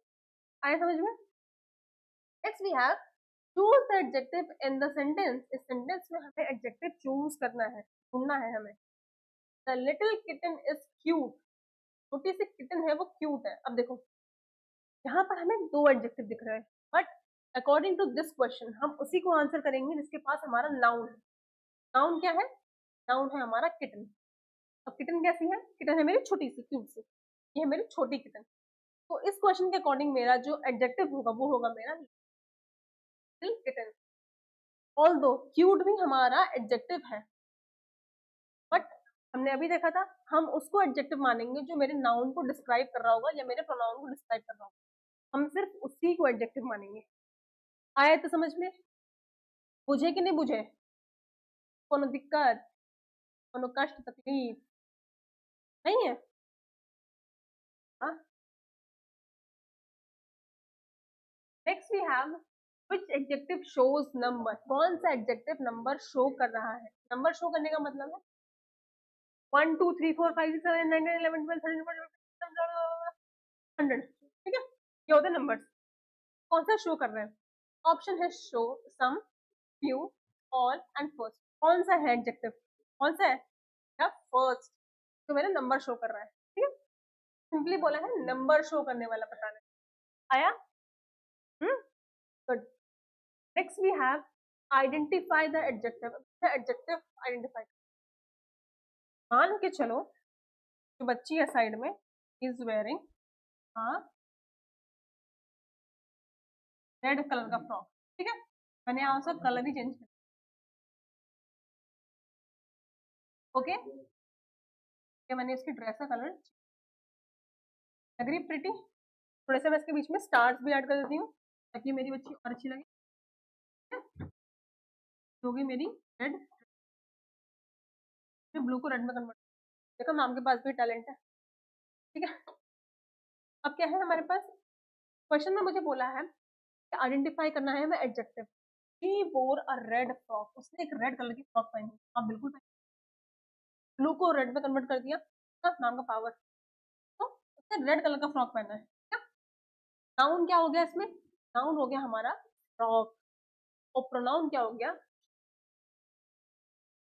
आए समझ में। Next we have choose the adjective in the sentence, इस सेंटेंस में हमें एडजेक्टिव चूज करना है, ढूंढना है हमें। The little kitten is cute, छोटी सी किटन है वो क्यूट है। अब देखो यहाँ पर हमें 2 एडजेक्टिव दिख रहे हैं, but according to this question हम उसी को आंसर करेंगे जिसके पास हमारा नाउन है। नाउन क्या है, नाउन है हमारा किटन। अब किटन कैसी है, किटन है मेरी छोटी सी क्यूट सी, ये है मेरी छोटी किटन। तो इस क्वेश्चन के अकॉर्डिंग मेरा जो एडजेक्टिव होगा वो होगा मेरा लिटिल किटन। ऑल्दो क्यूट भी हमारा एडजेक्टिव है, बट हमने अभी देखा था हम उसको एडजेक्टिव मानेंगे जो मेरे नाउन को डिस्क्राइब कर रहा होगा या मेरे प्रोनाउन को डिस्क्राइब कर रहा होगा, हम सिर्फ उसी को एडजेक्टिव मानेंगे। आया तो समझ में। बुझे कि नहीं बुझे, कोनो दिक्कत, कोनो कष्ट तकलीफ नहीं है। हाँ। Next we have which adjective shows number, कौन सा एडजेक्टिव नंबर शो कर रहा है। नंबर शो करने का मतलब है 1 2 3 4 5 6 7 8 9 10 11 12 13 14 100। ठीक है, ये होते हैं नंबर्स। कौन सा शो कर रहे हैं, ऑप्शन है show, some, few, all and first. कौन सा है एडजेक्टिव, कौन सा है, या फर्स्ट, जो मेरा नंबर शो कर रहा है। ठीक है, सिंपली बोला है नंबर शो करने वाला बताना है। आया। Good. Next we have identify the adjective, adjective identify. मान के चलो जो बच्ची है साइड में इज वेयरिंग हाँ रेड कलर का फ्रॉक। ठीक है, मैंने यहाँ उसका कलर ही चेंज किया। ओके, मैंने इसकी ड्रेस का कलर एग्री प्रिटी। थोड़ा सा मैं इसके बीच में स्टार्स भी ऐड कर देती हूँ ताकि मेरी बच्ची और अच्छी लगे। होगी मेरी रेड, ब्लू को रेड में कन्वर्ट। देखो मैम के पास भी टैलेंट है, ठीक है। अब क्या है हमारे पास, क्वेश्चन में मुझे बोला है कि आइडेंटिफाई करना है हमें एडजेक्टिव। शी वोर अ रेड फ्रॉक, उसने एक रेड कलर की फ्रॉक पहनी। आप बिल्कुल ब्लू को रेड में कन्वर्ट कर दिया ना, नाम का पावर। तो उसने रेड कलर का फ्रॉक पहना है, क्या नाउन क्या हो गया इसमें, नाउन हो गया हमारा फ्रॉक, और प्रोनाउन क्या हो गया।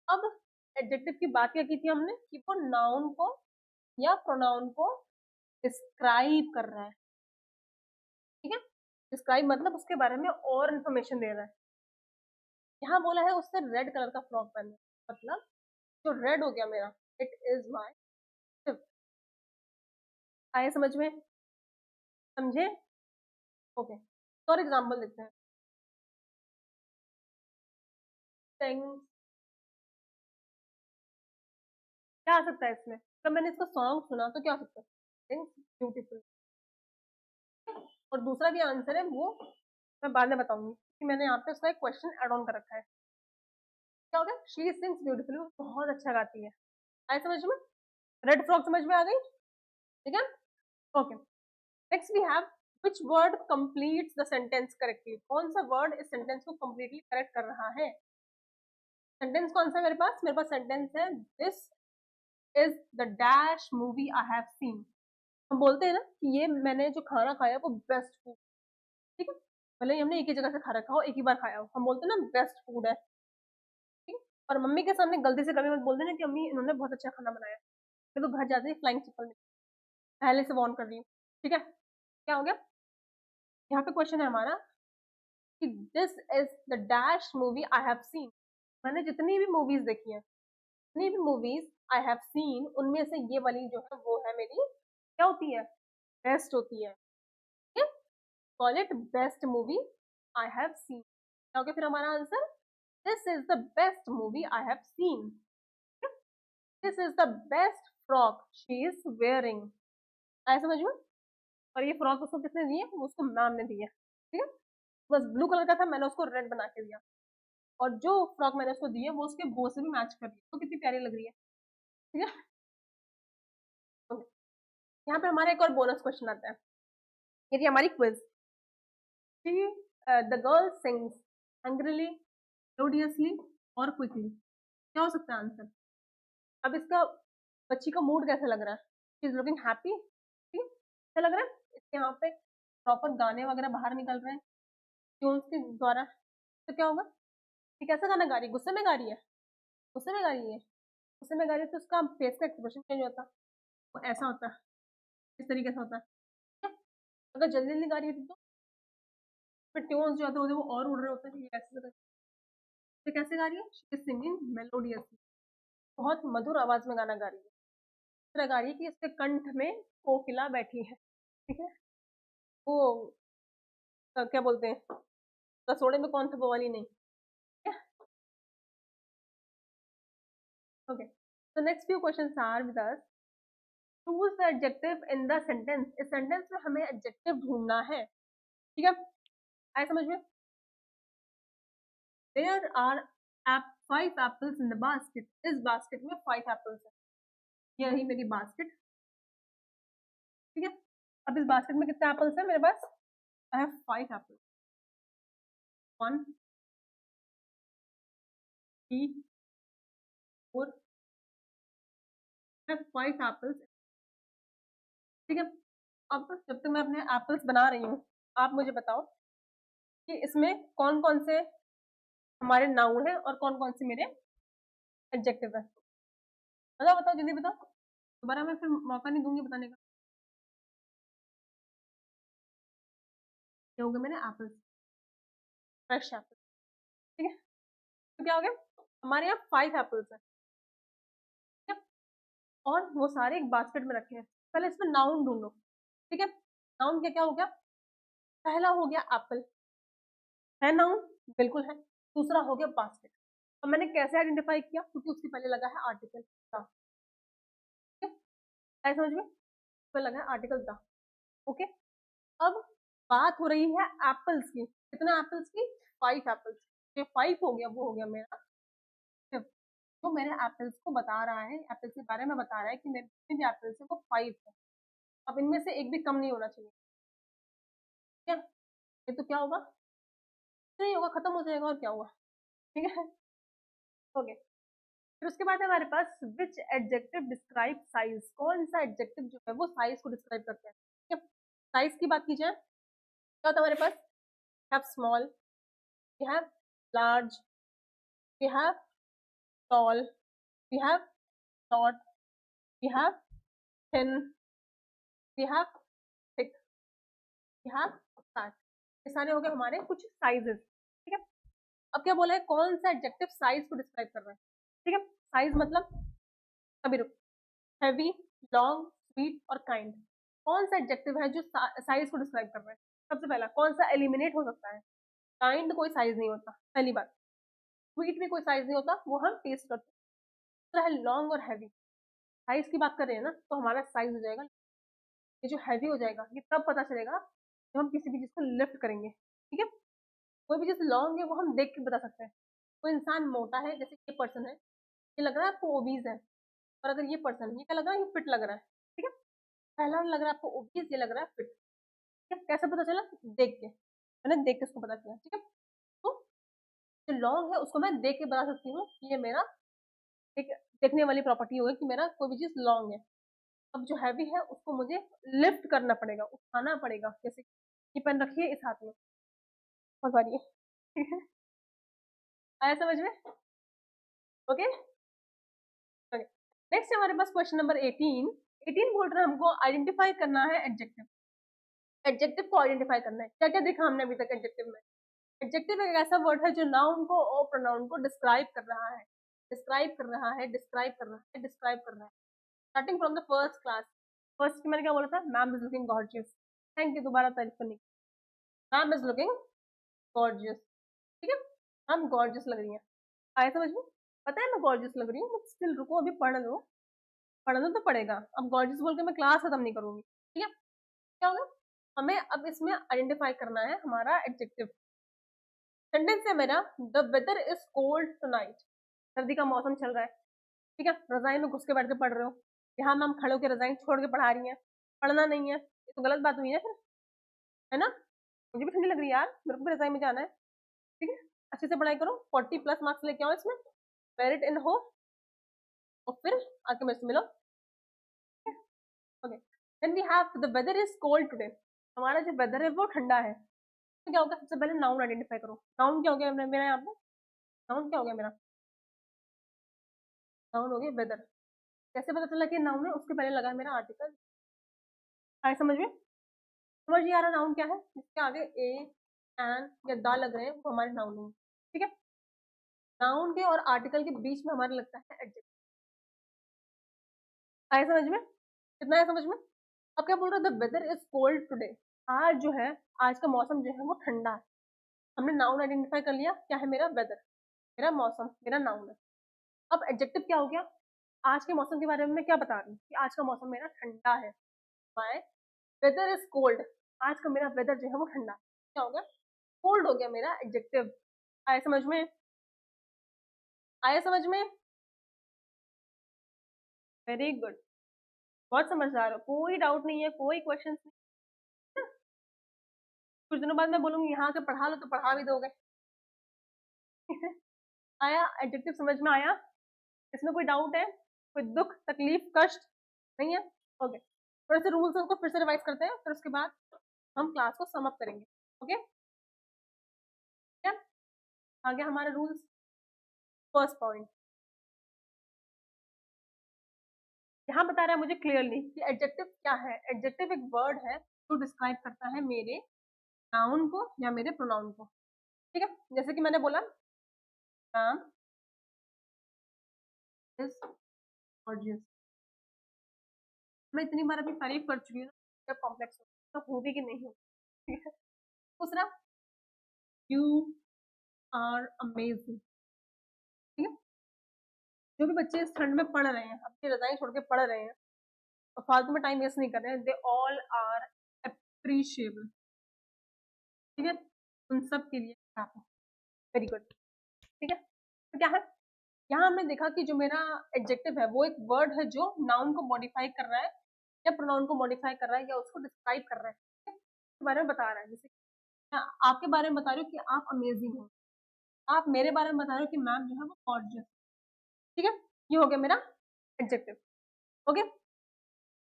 अब एडजेक्टिव की बात क्या की थी हमने कि वो नाउन को या प्रोनाउन को डिस्क्राइब कर रहा है, ठीक है। डिस्क्राइब मतलब उसके बारे में और इन्फॉर्मेशन दे रहा है। यहाँ बोला है उससे रेड कलर का फ्रॉक पहनना, मतलब जो रेड हो गया मेरा, इट इज माई, आए समझ में, समझे। ओके, फॉर एग्जाम्पल देखते हैं, Things, क्या आ सकता है इसमें, जब मैंने इसका सॉन्ग सुना तो क्या आ सकता है, थिंग्स ब्यूटीफुल। और दूसरा भी आंसर है वो मैं बाद में बताऊंगी कि मैंने यहाँ पे उसका एक क्वेश्चन एड ऑन कर रखा है। क्या हो गया, शी सिंग्स ब्यूटीफुली, वो बहुत अच्छा गाती है। आए समझ में, रेड फ्रॉक समझ में आ गई, ठीक है। Okay, next we have which word completes the sentence correctly, कौन सा वर्ड इस सेंटेंस को कंप्लीटली करेक्ट कर रहा है। सेंटेंस कौन सा है मेरे पास सेंटेंस है, this is the dash movie I have seen. हम बोलते हैं ना कि ये मैंने जो खाना खाया वो बेस्ट फूड, ठीक है, भले ही हमने एक ही जगह से खा रखा हो, एक ही बार खाया हो, हम बोलते हैं ना बेस्ट फूड है, ठीक है। और मम्मी के सामने गलती से कभी मत बोल देना कि अम्मी इन्होंने बहुत अच्छा खाना बनाया, मैं तो घर जाते ही फ्लाइंग चप्पल पहले से वार्न कर रही हूँ, ठीक है। क्या हो गया, यहाँ पे क्वेश्चन है हमारा कि this is the dash movie I have seen, मैंने जितनी भी मूवीज देखी है, जितनी भी मूवीज आई हैव सीन, उनमें से ये वाली जो है वो है मेरी क्या होती है, बेस्ट होती है, ठीक है। Call it best movie I have seen. क्या हो गया फिर हमारा answer, this is the best movie I have seen, this is the best frock she is wearing. आया समझ में, और ये फ्रॉक उसको किसने दी है, उसको मैम ने दी है, ठीक है। बस ब्लू कलर का था, मैंने उसको रेड बना के दिया, और जो फ्रॉक मैंने उसको दी है वो उसके बो से भी मैच कर रही है, तो कितनी प्यारी लग रही है, ठीक है। okay. यहाँ पे हमारा एक और बोनस क्वेश्चन आता है, ये थी हमारी quiz. The girl sings angrily, melodiously और क्विकली, क्या हो सकता है आंसर। अब इसका बच्ची का मूड कैसा लग रहा है, शी इज लुकिंग हैप्पी, ठीक है, कैसा लग रहा है, इसके यहाँ पे प्रॉपर गाने वगैरह बाहर निकल रहे हैं ट्यून्स के द्वारा, तो क्या होगा, ये कैसा गाना गा रही है, गुस्से में गा रही है, गुस्से में गा रही है, गुस्से में गा रही है, तो उसका फेस का एक्सप्रेशन चेंज होता है, वो ऐसा होता है, इस तरीके से होता है, ठीक है? अगर जल्दी जल्दी गा रही है तो फिर ट्यून्स जो होते हैं वो और उड़ रहे होते हैं, ये ऐसे तो कैसे गा रही है, शी इज सिंगिंग मेलोडियसली, बहुत मधुर आवाज में गाना गा रही है, इस तरह गा रही है कि इसके कंठ में कोकिला बैठी है, ठीक है। वो क्या बोलते हैं, रसोड़े में कौन था वो वाली नहीं, ठीक है। Okay, so next few questions are with us, choose the adjective in the sentence, इस सेंटेंस में हमें एडजेक्टिव ढूंढना है, ठीक है। आए समझ में, there are 5 apples in the basket, इस बास्केट में 5 एप्पल्स है, ये रही मेरी बास्केट, ठीक है। अब इस बास्केट में कितने एप्पल्स है मेरे पास, I have 5 apples, 1 3 4, I have 5 apples, ठीक है। अब जब तक मैं अपने एप्पल्स बना रही हूँ, आप मुझे बताओ कि इसमें कौन कौन से हमारे नाउन है और कौन कौन से मेरे एडजेक्टिव है, बताओ बताओ जल्दी बताओ, दोबारा मैं फिर मौका नहीं दूंगी बताने का। क्या हो गया, मैंने एप्पल्स, फ्रेश एप्पल, ठीक है। तो क्या हो गया, हमारे यहाँ 5 एप्पल्स है, ठीक है, और वो सारे एक बास्केट में रखे हैं। पहले इसमें नाउन ढूंढो, ठीक है। नाउन क्या क्या हो गया, पहला हो गया एप्पल, है नाउन, बिल्कुल है। दूसरा हो गया बास्केट, अब मैंने कैसे आइडेंटिफाई किया, क्योंकि उसके पहले लगा है आर्टिकल, ऐसा समझ में? तो लगा आर्टिकल द। ओके, अब बात हो रही है एप्पल्स की। कितना एप्पल्स की? 5 एप्पल्स। जो 5 हो गया वो हो गया मेरा फिफ्थ। तो मेरे एप्पल्स को बता रहा है, एप्पल्स के बारे में बता रहा है कि मेरे जितने भी एप्पल्स है वो 5 है। अब इनमें से एक भी कम नहीं होना चाहिए। ठीक है, ये तो क्या होगा? नहीं होगा, खत्म हो जाएगा, और क्या हुआ? ठीक है, ओके। फिर उसके बाद है हमारे पास विच एडजेक्टिव डिस्क्राइब साइज। कौन सा एडजेक्टिव जो है वो साइज को डिस्क्राइब करता है? ठीक है, साइज की बात की जाए, क्या होता है हमारे पास? Have small, we have large, we have tall, we have short, we have thin, we have thick, we have fat. ये सारे हो गए हमारे कुछ साइजेस। ठीक है, अब क्या बोला है? कौन सा एडजेक्टिव साइज को डिस्क्राइब कर रहा है? ठीक है, साइज मतलब, अभी रुक, हैवी, लॉन्ग, स्वीट और काइंड। कौन सा एडजेक्टिव है जो साइज को डिस्क्राइब कर रहा है? सबसे पहला कौन सा एलिमिनेट हो सकता है? काइंड कोई साइज नहीं होता, पहली बात। स्वीट भी कोई साइज नहीं होता, वो हम टेस्ट करते हैं। दूसरा है लॉन्ग और हैवी। साइज की बात कर रहे हैं ना, तो हमारा साइज हो जाएगा, ये जो हैवी हो जाएगा ये तब पता चलेगा जब हम किसी भी चीज को लिफ्ट करेंगे। ठीक है, कोई भी चीज लॉन्ग है वो हम देख के बता सकते हैं। कोई इंसान मोटा है, जैसे ये पर्सन है, ये लग रहा है आपको ओबीज है। और अगर ये पर्सन, ये क्या लग रहा है? ये फिट लग रहा है। ठीक है, पहला लग रहा है आपको ओबीज, ये लग रहा है फिट। ठीक है, कैसे पता चला? देख के, मैंने देख के उसको पता किया। ठीक है, तो जो लॉन्ग है उसको मैं देख के बता सकती हूँ कि ये मेरा एक देखने वाली प्रॉपर्टी होगी कि मेरा कोई भी चीज लॉन्ग है। अब जो हैवी है उसको मुझे लिफ्ट करना पड़ेगा, उठाना पड़ेगा। जैसे ये पेन रखिए इस हाथ में, पकड़िए। ठीक है, आया समझ में? Okay, okay. नेक्स्ट हमारे पास क्वेश्चन नंबर 18। 18 बोल रहे हैं हमको आइडेंटिफाई करना है एडजेक्टिव। एडजेक्टिव को आइडेंटिफाई करना है। क्या क्या देखा हमने अभी तक एडजेक्टिव में? एडजेक्टिव एक ऐसा वर्ड है जो नाउन को और प्रोनाउन को डिस्क्राइब कर रहा है, डिस्क्राइब कर रहा है, डिस्क्राइब कर रहा है, डिस्क्राइब कर रहा है। Starting from the first class. First मैंने क्या बोला था? Ma'am is looking gorgeous. Thank you, दोबारा तारीफ करने की। Ma'am is looking gorgeous. ठीक है, मैम गॉर्जियस लग रही है। आया समझ में? पता है मैं गॉर्जियस लग रही हूँ, बट स्टिल रुको, अभी पढ़ लो। पढ़ना तो पड़ेगा। अब गॉर्जियस बोल के मैं क्लास खत्म नहीं करूंगी। ठीक है, क्या होगा? हमें अब इसमें आइडेंटिफाई करना है हमारा एडजेक्टिव। सेंटेंस है मेरा, the weather is cold tonight. सर्दी का मौसम चल रहा है। ठीक है, रजाई में घुस के बैठ के पढ़ रहे हो। यहाँ मैम खड़े होकर रजाई छोड़ के पढ़ा रही है, पढ़ना नहीं है, ये तो गलत बात हुई है फिर, है ना? मुझे भी ठंडी लग रही है यार, मेरे को भी रजाई में जाना है। ठीक है, अच्छे से पढ़ाई करो, 40+ मार्क्स लेके आओ इसमें, मेरिट इन हो, और फिर आके मेरे से मिलो। Okay, then we have the weather is cold today. हमारा जो वेदर है वो ठंडा है। तो क्या होगा? सबसे पहले नाउन आइडेंटिफाई करो। नाउन क्या हो गया मेरा यहाँ पे? नाउन क्या हो गया मेरा? नाउन हो गया वेदर। कैसे पता चला कि नाउन है? उसके पहले लगा है मेरा आर्टिकल। आए समझ में? समझ नहीं आ रहा नाउन क्या है? जिसके आगे ए, एन या दा लग रहे हैं वो हमारे नाउन है। ठीक है, नाउन के और आर्टिकल के बीच में हमारे लगता है एडजेक्टिव। आए समझ में? कितना है समझ में? अब क्या बोल रहा है? The weather is cold today. आज जो है, आज का मौसम जो है वो ठंडा है। हमने नाउन आइडेंटिफाई कर लिया, क्या है मेरा? वेदर, मेरा मौसम, मेरा नाउन है। अब एडजेक्टिव क्या हो गया? आज के मौसम के बारे में मैं क्या बता रही हूँ कि आज का मौसम मेरा ठंडा है। My weather is cold. आज का मेरा वेदर जो है वो ठंडा है। क्या हो गया? कोल्ड हो गया मेरा एडजेक्टिव। आया समझ में? आया समझ में? वेरी गुड, बहुत समझदार हो, कोई डाउट नहीं है, कोई क्वेश्चन नहीं है। कुछ दिनों बाद मैं बोलूंगी यहाँ के पढ़ा लो, तो पढ़ा भी दोगे। आया एडजेक्टिव समझ में आया? इसमें कोई डाउट है? कोई दुख तकलीफ कष्ट नहीं है? ओके, थोड़े से रूल्स को फिर से रिवाइज करते हैं, फिर उसके बाद हम क्लास को सम अप करेंगे। ओके, क्या आ गया हमारे रूल्स? फर्स्ट पॉइंट, यहाँ बता रहा है मुझे क्लियरली कि एडजेक्टिव क्या है। एडजेक्टिव एक वर्ड है जो डिस्क्राइब करता है मेरे नाउन को या मेरे प्रोनाउन को। ठीक है, जैसे कि मैंने बोला मैम इज गॉर्जियस। मैं इतनी बार अपनी तारीफ कर चुकी हूँ, जब कॉम्प्लेक्स हो तो होगी कि नहीं हो। ठीक है, दूसरा, यू आर अमेजिंग। ठीक है, जो भी बच्चे इस ठंड में पढ़ रहे हैं, अपनी रजाई छोड़ के पढ़ रहे हैं, तो फालतू में टाइम वेस्ट नहीं कर रहे हैं, दे ऑल आर अप्रिशिएबल, ठीक है, उन सब के लिए वेरी गुड, ठीक है। तो क्या है, यहाँ हमने देखा कि जो मेरा एडजेक्टिव है वो एक वर्ड है जो नाउन को मॉडिफाई कर रहा है या प्रोनाउन को मॉडिफाई कर रहा है या उसको डिस्क्राइब कर रहा है, ठीक है? इसके बारे में बता रहा है, जैसे मैं आपके बारे में बता रही हूँ कि आप अमेजिंग हो, आप मेरे बारे में बता रहे हो कि मैम जो है वो गॉर्जियस, ठीक है, ये हो गया मेरा एडजेक्टिव। ओके,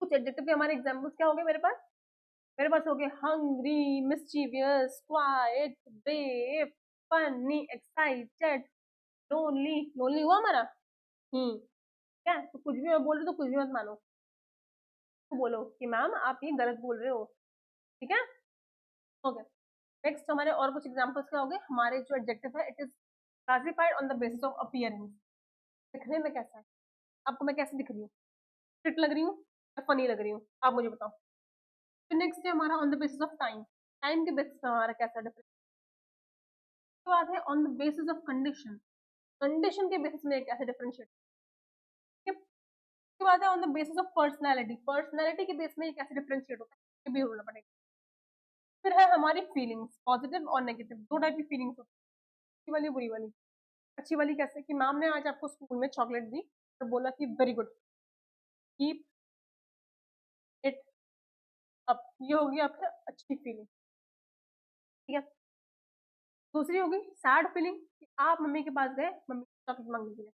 कुछ एडजेक्टिव के हमारे एग्जाम्पल्स क्या हो गए मेरे पास हो गए hungry, mischievous, quite, brave, funny, excited, lonely, lonely हुआ हमारा। क्या तो कुछ भी मैं बोल रही हूँ तो कुछ भी मत मानो, तो बोलो कि मैम आप ये गलत बोल रहे हो, ठीक है। ओके, नेक्स्ट हमारे और कुछ एग्जांपल्स क्या हो गए, हमारे जो एडजेक्टिव है it is classified on the basis of appearance, दिखने में कैसा है, आपको मैं कैसे दिख रही हूँ, फिट लग रही हूँ या फनी लग रही हूँ, आप मुझे बताओ। फिर नेक्स्ट है हमारा on the basis of time, time के बेसिस पे हमारा कैसा डिफरेंस। उसके बाद है on the basis of condition, condition के बेसिस में कैसे डिफरेंशिएट, ठीक है। उसके बाद है on the basis of personality, personality के बेस में ये कैसे डिफरेंशिएट होता है, ये भी बोलना पड़ेगा। फिर है हमारी फीलिंग्स, पॉजिटिव और नेगेटिव, दो टाइप की फीलिंग्स होती है, अच्छी वाली बुरी वाली। अच्छी वाली कैसे कि मैम ने आज आपको स्कूल में चॉकलेट दी तो बोला कि very good, keep it up, ये होगी आपकी अच्छी फीलिंग, ठीक है। दूसरी होगी सैड फीलिंग, कि आप मम्मी के पास गए, मम्मी चॉकलेट मांगने के लिए,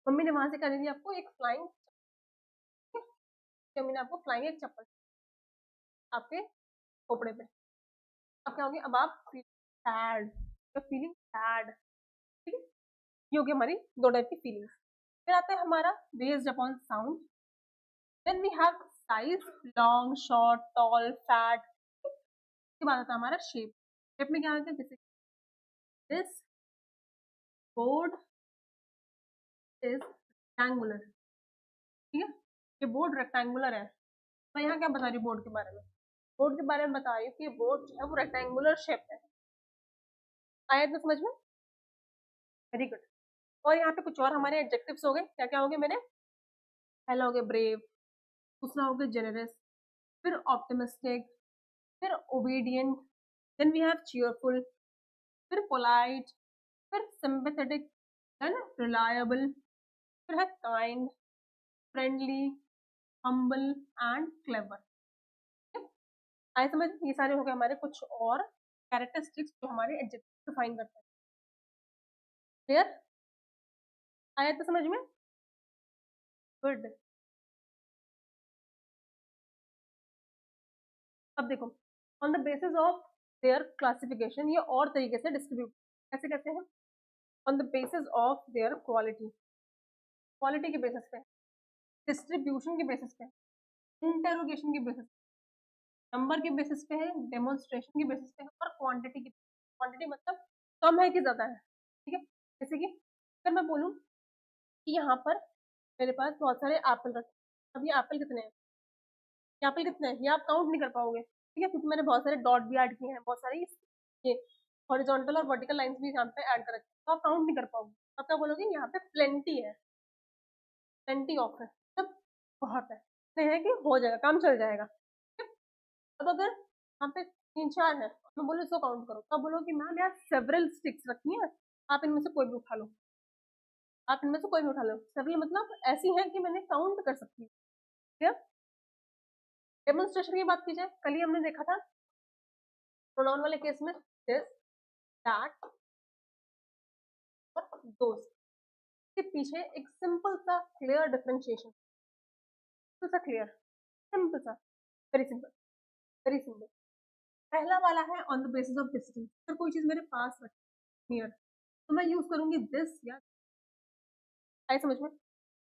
मम्मी ने वहां से कर दी आपको एक फ्लाइंग, मम्मी ने आपको फ्लाइंग एक चप्पल आपके खोपड़े पे, अब क्या होगी, अब आप सैड, फीलिंग सैड, ठीक है। ये होगी हमारी दो टाइप की फीलिंग्स। फिर आता है हमारा based upon sound, then we have size, long, short, tall, fat. उसके बाद आता है हमारा शेप, शेप में क्या आता है, जैसे दिस बोर्ड इज रेक्टेंगुलर, ठीक है, ये बोर्ड रेक्टेंगुलर है। मैं यहाँ क्या बता रही हूँ बोर्ड के बारे में, बोर्ड के बारे में बता रही हूँ कि बोर्ड जो है वो रेक्टेंगुलर शेप है, आया तो समझ में, वेरी गुड। और यहाँ पे कुछ और हमारे एडजेक्टिव्स हो गए, क्या क्या हो गए मेरे, पहला हो गया ब्रेव, दूसरा हो गया जेनरस, फिर ऑप्टिमिस्टिक, फिर obedient, then we have cheerful, फिर पोलाइट, फिर सिंपैथेटिक, देन रिलायबल, फिर है kind, friendly, humble and clever. आए समझ, ये सारे हो गए हमारे कुछ और कैरेक्टरिस्टिक्स जो हमारे एडजेक्टिव डिफाइन करते हैं, क्लियर, आया तो समझ में, गुड। अब देखो, on the basis of their classification, ये और तरीके से डिस्ट्रीब्यूट कैसे करते हैं, on the basis of their quality, quality के बेसिस पे, डिस्ट्रीब्यूशन के बेसिस पे, इंटेरोगेशन के बेसिस पे, नंबर के बेसिस पे है, डेमोन्स्ट्रेशन के बेसिस पे है, और क्वांटिटी की, क्वांटिटी मतलब कम है कि ज्यादा है, ठीक है। जैसे कि अगर मैं बोलूँ कि यहाँ पर मेरे पास बहुत सारे एप्पल रखे, अब ये एप्पल कितने हैं, ये एप्पल कितने हैं, ये आप काउंट नहीं कर पाओगे, ठीक है, क्योंकि मैंने बहुत सारे डॉट भी ऐड किए हैं, बहुत सारे ये हॉरिजॉन्टल और वर्टिकल लाइंस भी यहाँ पे ऐड कर रखे हैं, तो आप काउंट नहीं कर पाओगे, आप क्या बोलोगे, यहाँ पे प्लेंटी है, प्लेंटी ऑफ है, मतलब बहुत है, नहीं है कि हो जाएगा, काम चल जाएगा, ठीक है? अब अगर यहाँ पे तीन चार है, मैं बोलूँ इसको काउंट करो, तब बोलो कि मैम यार सेवरल स्टिक्स रखी है, आप इनमें से कोई भी उठा लो, आप इनमें से कोई भी उठा लो, सेवरल मतलब ऐसी है कि मैंने काउंट कर सकती हूँ, ठीक है। डेमोन्स्ट्रेशन की बात की जाए, कल ही हमने देखा था प्रोनाउन वाले केस में दिस, दैट और दोस्त के पीछे एक सिंपल सा क्लियर डिफरेंशिएशन, सिंपल सा क्लियर, सिंपल सा, वेरी सिंपल, वेरी सिंपल। पहला वाला है on the basis of distance, अगर कोई चीज मेरे पास रखी नियर, तो मैं यूज करूंगी दिस या, आई समझ में,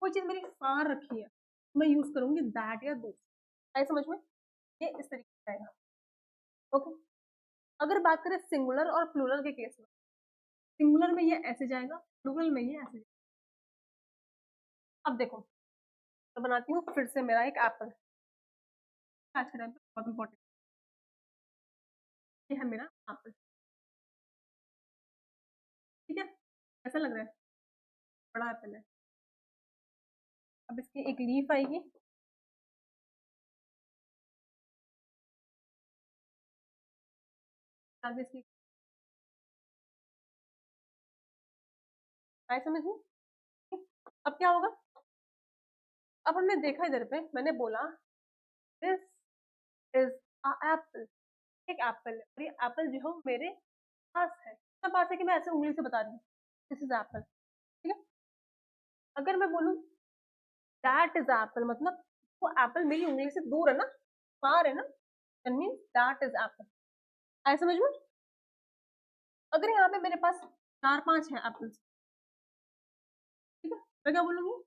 कोई चीज मेरी फार रखी है तो मैं यूज करूंगी दैट या दिस, आई समझ में, ये इस तरीके से आएगा, ओके। अगर बात करें सिंगुलर और प्लूरल के केस में, सिंगुलर में ये ऐसे जाएगा, प्लूरल में ये ऐसे जाएगा। अब देखो, तो बनाती हूँ फिर से मेरा एक एप्पल, आज के टाइम पे बहुत इंपॉर्टेंट, ये है मेरा एप्पल, ठीक है, ऐसा लग रहा है, बड़ा एप्पल है। अब इसकी एक लीफ आएगी, आगे इसकी आए समझ में? अब क्या होगा? अब हमने देखा इधर पे, मैंने बोला दिस इज अ एप्पल, एक एप्पल है, और ये एप्पल जो है मेरे पास है, इतना पास है कि मैं ऐसे उंगली से बता रही हूँ दिस इज एप्पल, ठीक है। अगर मैं बोलूँ दैट इज एप्पल, मतलब वो एप्पल मेरी उंगली से दूर है ना, फार है ना, that means that is Apple. आए समझ में? अगर यहाँ पे मेरे पास 4-5 है एप्पल्स, ठीक है, मैं क्या बोलूंगी?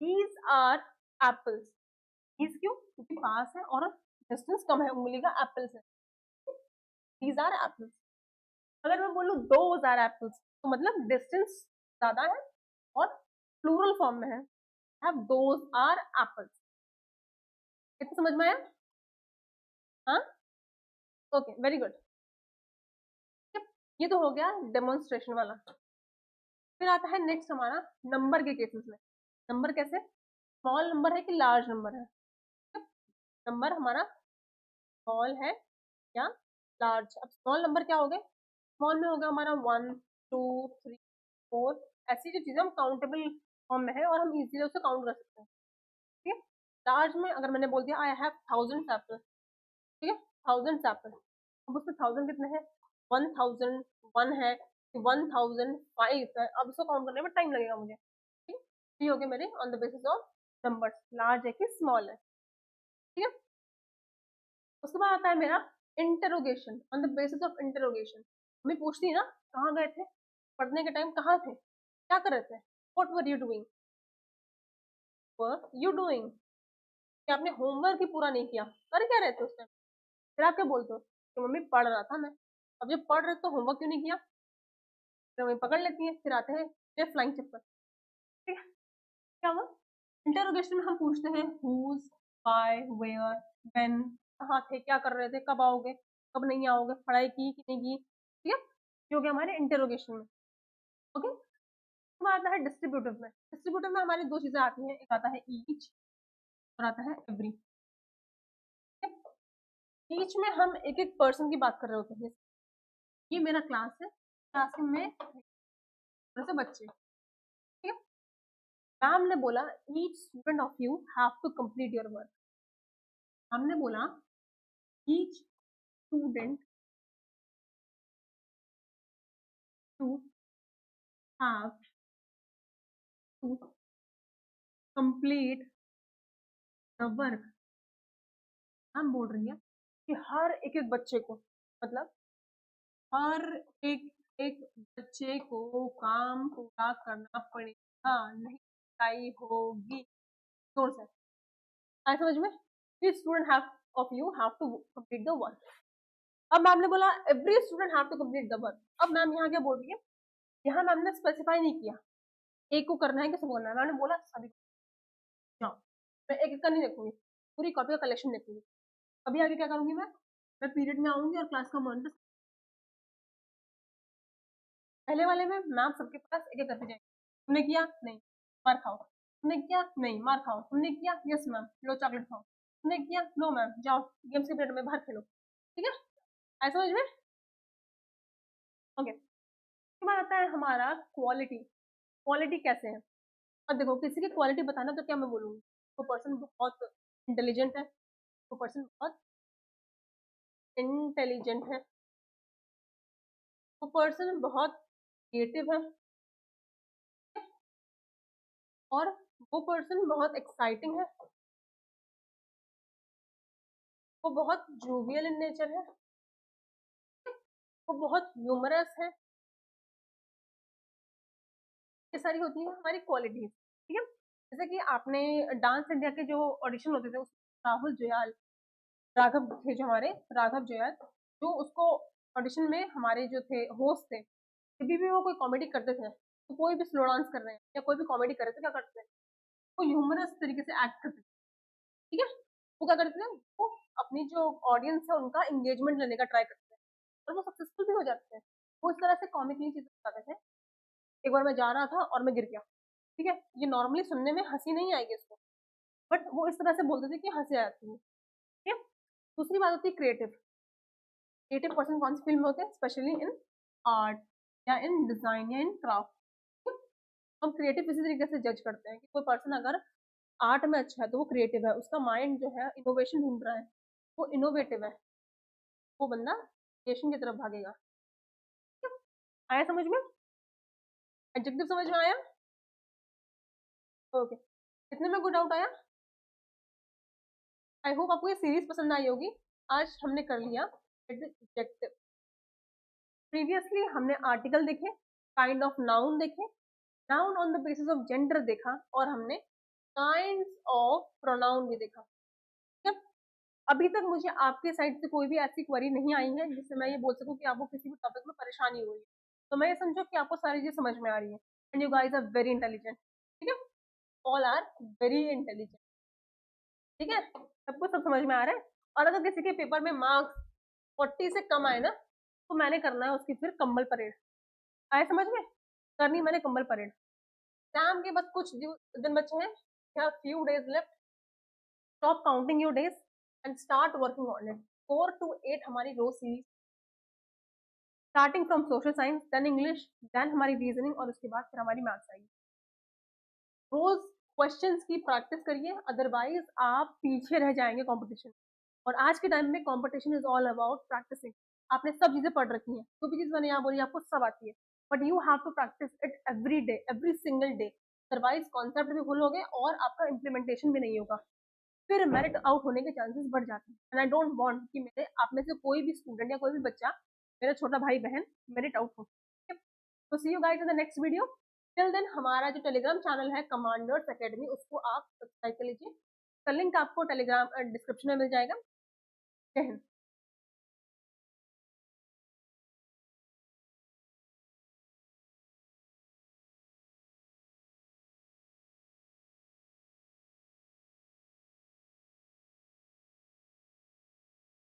These are apples. दीज क्यों? क्योंकि पास है और डिस्टेंस कम है उंगली का एप्पल से। These are apples. अगर मैं बोलूँ दोज आर एप्पल्स, तो मतलब डिस्टेंस ज्यादा है और प्लूरल फॉर्म में है, have those are apples। कितना समझ में आया? हाँ, ओके, वेरी गुड। ये तो हो गया डेमोन्स्ट्रेशन वाला। फिर आता है नेक्स्ट हमारा नंबर के केसेस में। नंबर कैसे? स्मॉल नंबर है कि लार्ज नंबर है? नंबर हमारा स्मॉल है या लार्ज? अब स्मॉल नंबर क्या हो गए? स्मॉल में हो गया हमारा 1, 2, 3, 4, ऐसी जो चीजें हम काउंटेबल फॉर्म में है और हम इजीली उसे काउंट कर सकते हैं, ठीक है। लार्ज में अगर मैंने बोल दिया आई हैव थाउजेंड एप्पल, ठीक है, थाउजेंड एप्पल, अब उसमें थाउजेंड कितने हैं? 1001 है, 1005 है, अब इसको काउंट करने में टाइम लगेगा मुझे, ठीक है। ये हो गए मेरे on the basis of numbers, large है कि स्मॉल है, ठीक है। उसके बाद आता है मेरा interrogation, on the basis of interrogation. हमें पूछती है ना, कहाँ गए थे पढ़ने के टाइम, कहाँ थे, क्या कर रहे थे, what were you doing, were you doing, कि आपने होमवर्क ही पूरा नहीं किया, कर क्या रहे थे उस टाइम? फिर आप क्या बोलते हो कि मम्मी पढ़ रहा था मैं। अब जब पढ़ रहे तो होमवर्क क्यों नहीं किया? फिर मम्मी पकड़ लेती है, फिर आते हैं ये फ्लाइंग चप्पल, ठीक है। क्या हुआ? इंटरोगेशन में हम पूछते हैं हुज, व्हाई, वेयर, व्हेन, कहाँ थे, क्या कर रहे थे, कब आओगे, कब नहीं आओगे, पढ़ाई की कि नहीं की, ठीक है। ये हो गया हमारे इंटरोगेशन में, ओके। अब आता है डिस्ट्रीब्यूटिव में। डिस्ट्रीब्यूटिव में हमारी दो चीजें आती हैं, एक आता है ईच और आता है एवरी। ईच में हम एक एक पर्सन की बात कर रहे होते हैं, ये मेरा क्लास है, क्लास में मैं से बच्चे, ठीक है। मैम ने बोला each student of you have to complete your work. हमने बोला each student to have to complete the work. Ma'am बोल रही है कि हर एक एक बच्चे को, मतलब हर एक एक बच्चे को काम पूरा करना पड़ेगा, नहीं पढ़ाई होगी, जोर से आए समझ में? Each student have of you have to complete the work. अब मैम ने बोला every student have to complete the work. अब मैम यहाँ क्या बोल रही है? यहाँ मैम ने स्पेसिफाई नहीं किया एक को करना है कि सबको करना है, मैंने बोला सभी को। जाओ, मैं एक एक का नहीं देखूंगी, पूरी कॉपी का कलेक्शन देखूंगी। अभी आगे क्या करूंगी मैं पीरियड में आऊंगी और क्लास का मॉनिटर, पहले वाले में मैम सबके पास एक एक करते जाएंगे, तुमने किया नहीं, मार खाओ, तुमने किया नहीं, मार खाओ, तुमने किया यस मैम लो चॉकलेट खाओ, तुमने किया नो मैम जाओ गेम्स के पीरियड में बाहर खेलो, ठीक है। ऐसा समझ में? ओके। उसके बाद आता है हमारा क्वालिटी। क्वालिटी कैसे है? अब देखो किसी की क्वालिटी बताना तो क्या मैं बोलूँगी, वो पर्सन बहुत इंटेलिजेंट है, वो पर्सन बहुत इंटेलिजेंट है, वो पर्सन बहुत क्रिएटिव है, और वो पर्सन बहुत एक्साइटिंग है, वो बहुत जोवियल इन नेचर है, वो बहुत ह्यूमरस है। ये सारी होती है हमारी क्वालिटीज, ठीक है। जैसे कि आपने डांस इंडिया के जो ऑडिशन होते थे उसमें राहुल जुयाल, राघव थे जो हमारे, राघव जुयाल, जो उसको ऑडिशन में हमारे जो थे होस्ट थे, कभी भी वो कोई कॉमेडी करते थे, तो कोई भी स्लो डांस कर रहे हैं या कोई भी कॉमेडी कर रहे थे, क्या करते थे, वो ह्यूमरस तरीके से एक्ट करते थे, ठीक है। वो क्या करते थे, वो अपनी जो ऑडियंस है उनका एंगेजमेंट लेने का ट्राई करते हैं और वो सक्सेसफुल भी हो जाते हैं। वो इस तरह से कॉमिकली चीजें बताते थे। एक बार मैं जा रहा था और मैं गिर गया, ठीक है, ये नॉर्मली सुनने में हंसी नहीं आएगी इसको, बट वो इस तरह से बोलते थे कि हंसी आ जाती है, ठीक है। दूसरी बात होती है क्रिएटिव। क्रिएटिव पर्सन कौन सी फील्ड में होते हैं? स्पेशली इन आर्ट या इन डिजाइन या इन क्राफ्ट। हम क्रिएटिव इसी तरीके से जज करते हैं कि कोई पर्सन अगर आर्ट में अच्छा है तो वो क्रिएटिव है, उसका माइंड जो है इनोवेशन ढूंढ रहा है, वो इनोवेटिव है, वो बंदा क्रिएशन की तरफ भागेगा। आया समझ में? एडजेक्टिव समझ में आया? ओके, कितने में गुड आउट आया? आई होप आपको ये सीरीज पसंद आई होगी। आज हमने कर लिया एडजेक्टिव। प्रीवियसली हमने आर्टिकल देखे, काइंड ऑफ नाउन देखे, noun on the basis of gender देखा, और हमने काइंड्स ऑफ प्रोनाउन भी देखा। ठीक है, अभी तक मुझे आपके साइड से कोई भी ऐसी क्वेरी नहीं आई है जिससे मैं ये बोल सकूं कि आपको किसी भी टॉपिक में परेशानी हो रही है। तो मैं ये समझो कि आपको सारी चीजें समझ में आ रही है, and you guys are very intelligent. ठीक है, ऑल आर वेरी इंटेलिजेंट। ठीक है, सबको सब समझ में आ रहा है। और अगर किसी के पेपर में मार्क्स 40 से कम आए ना, तो मैंने करना है उसकी फिर कंबल परेड। आए समझ में? करनी मैंने कंबल परेड। एग्जाम के बस कुछ दिन बचे हैं, क्या few days left. Stop counting your days and start working on it. 4 to 8 हमारी रोज series, starting from social science, then English, then हमारी रीजनिंग, और उसके बाद फिर हमारी मैथ्स आएगी। रोज क्वेश्चंस की प्रैक्टिस करिए, अदरवाइज आप पीछे रह जाएंगे कंपटीशन। और आज के टाइम में competition is all about practising. आपने सब चीजें पढ़ रखी हैं, जो भी चीज मैंने यहाँ बोली आपको सब आती है, but you have to practise it every day, every single day. Otherwise concept भी भूलोगे और आपका इम्प्लीमेंटेशन भी नहीं होगा, फिर मेरिट आउट होने के चांसेस बढ़ जाते हैं। एंड आई डोंट वांट कि मेरे आप में से कोई भी स्टूडेंट या कोई भी बच्चा, मेरा छोटा भाई बहन, मेरिट आउट हो। तो see you guys in the next video. Till then हमारा जो टेलीग्राम चैनल है कमांडर्स एकेडमी, उसको आप सब्सक्राइब कर लीजिए। का लिंक आपको टेलीग्राम डिस्क्रिप्शन में मिल जाएगा। जय हिंद।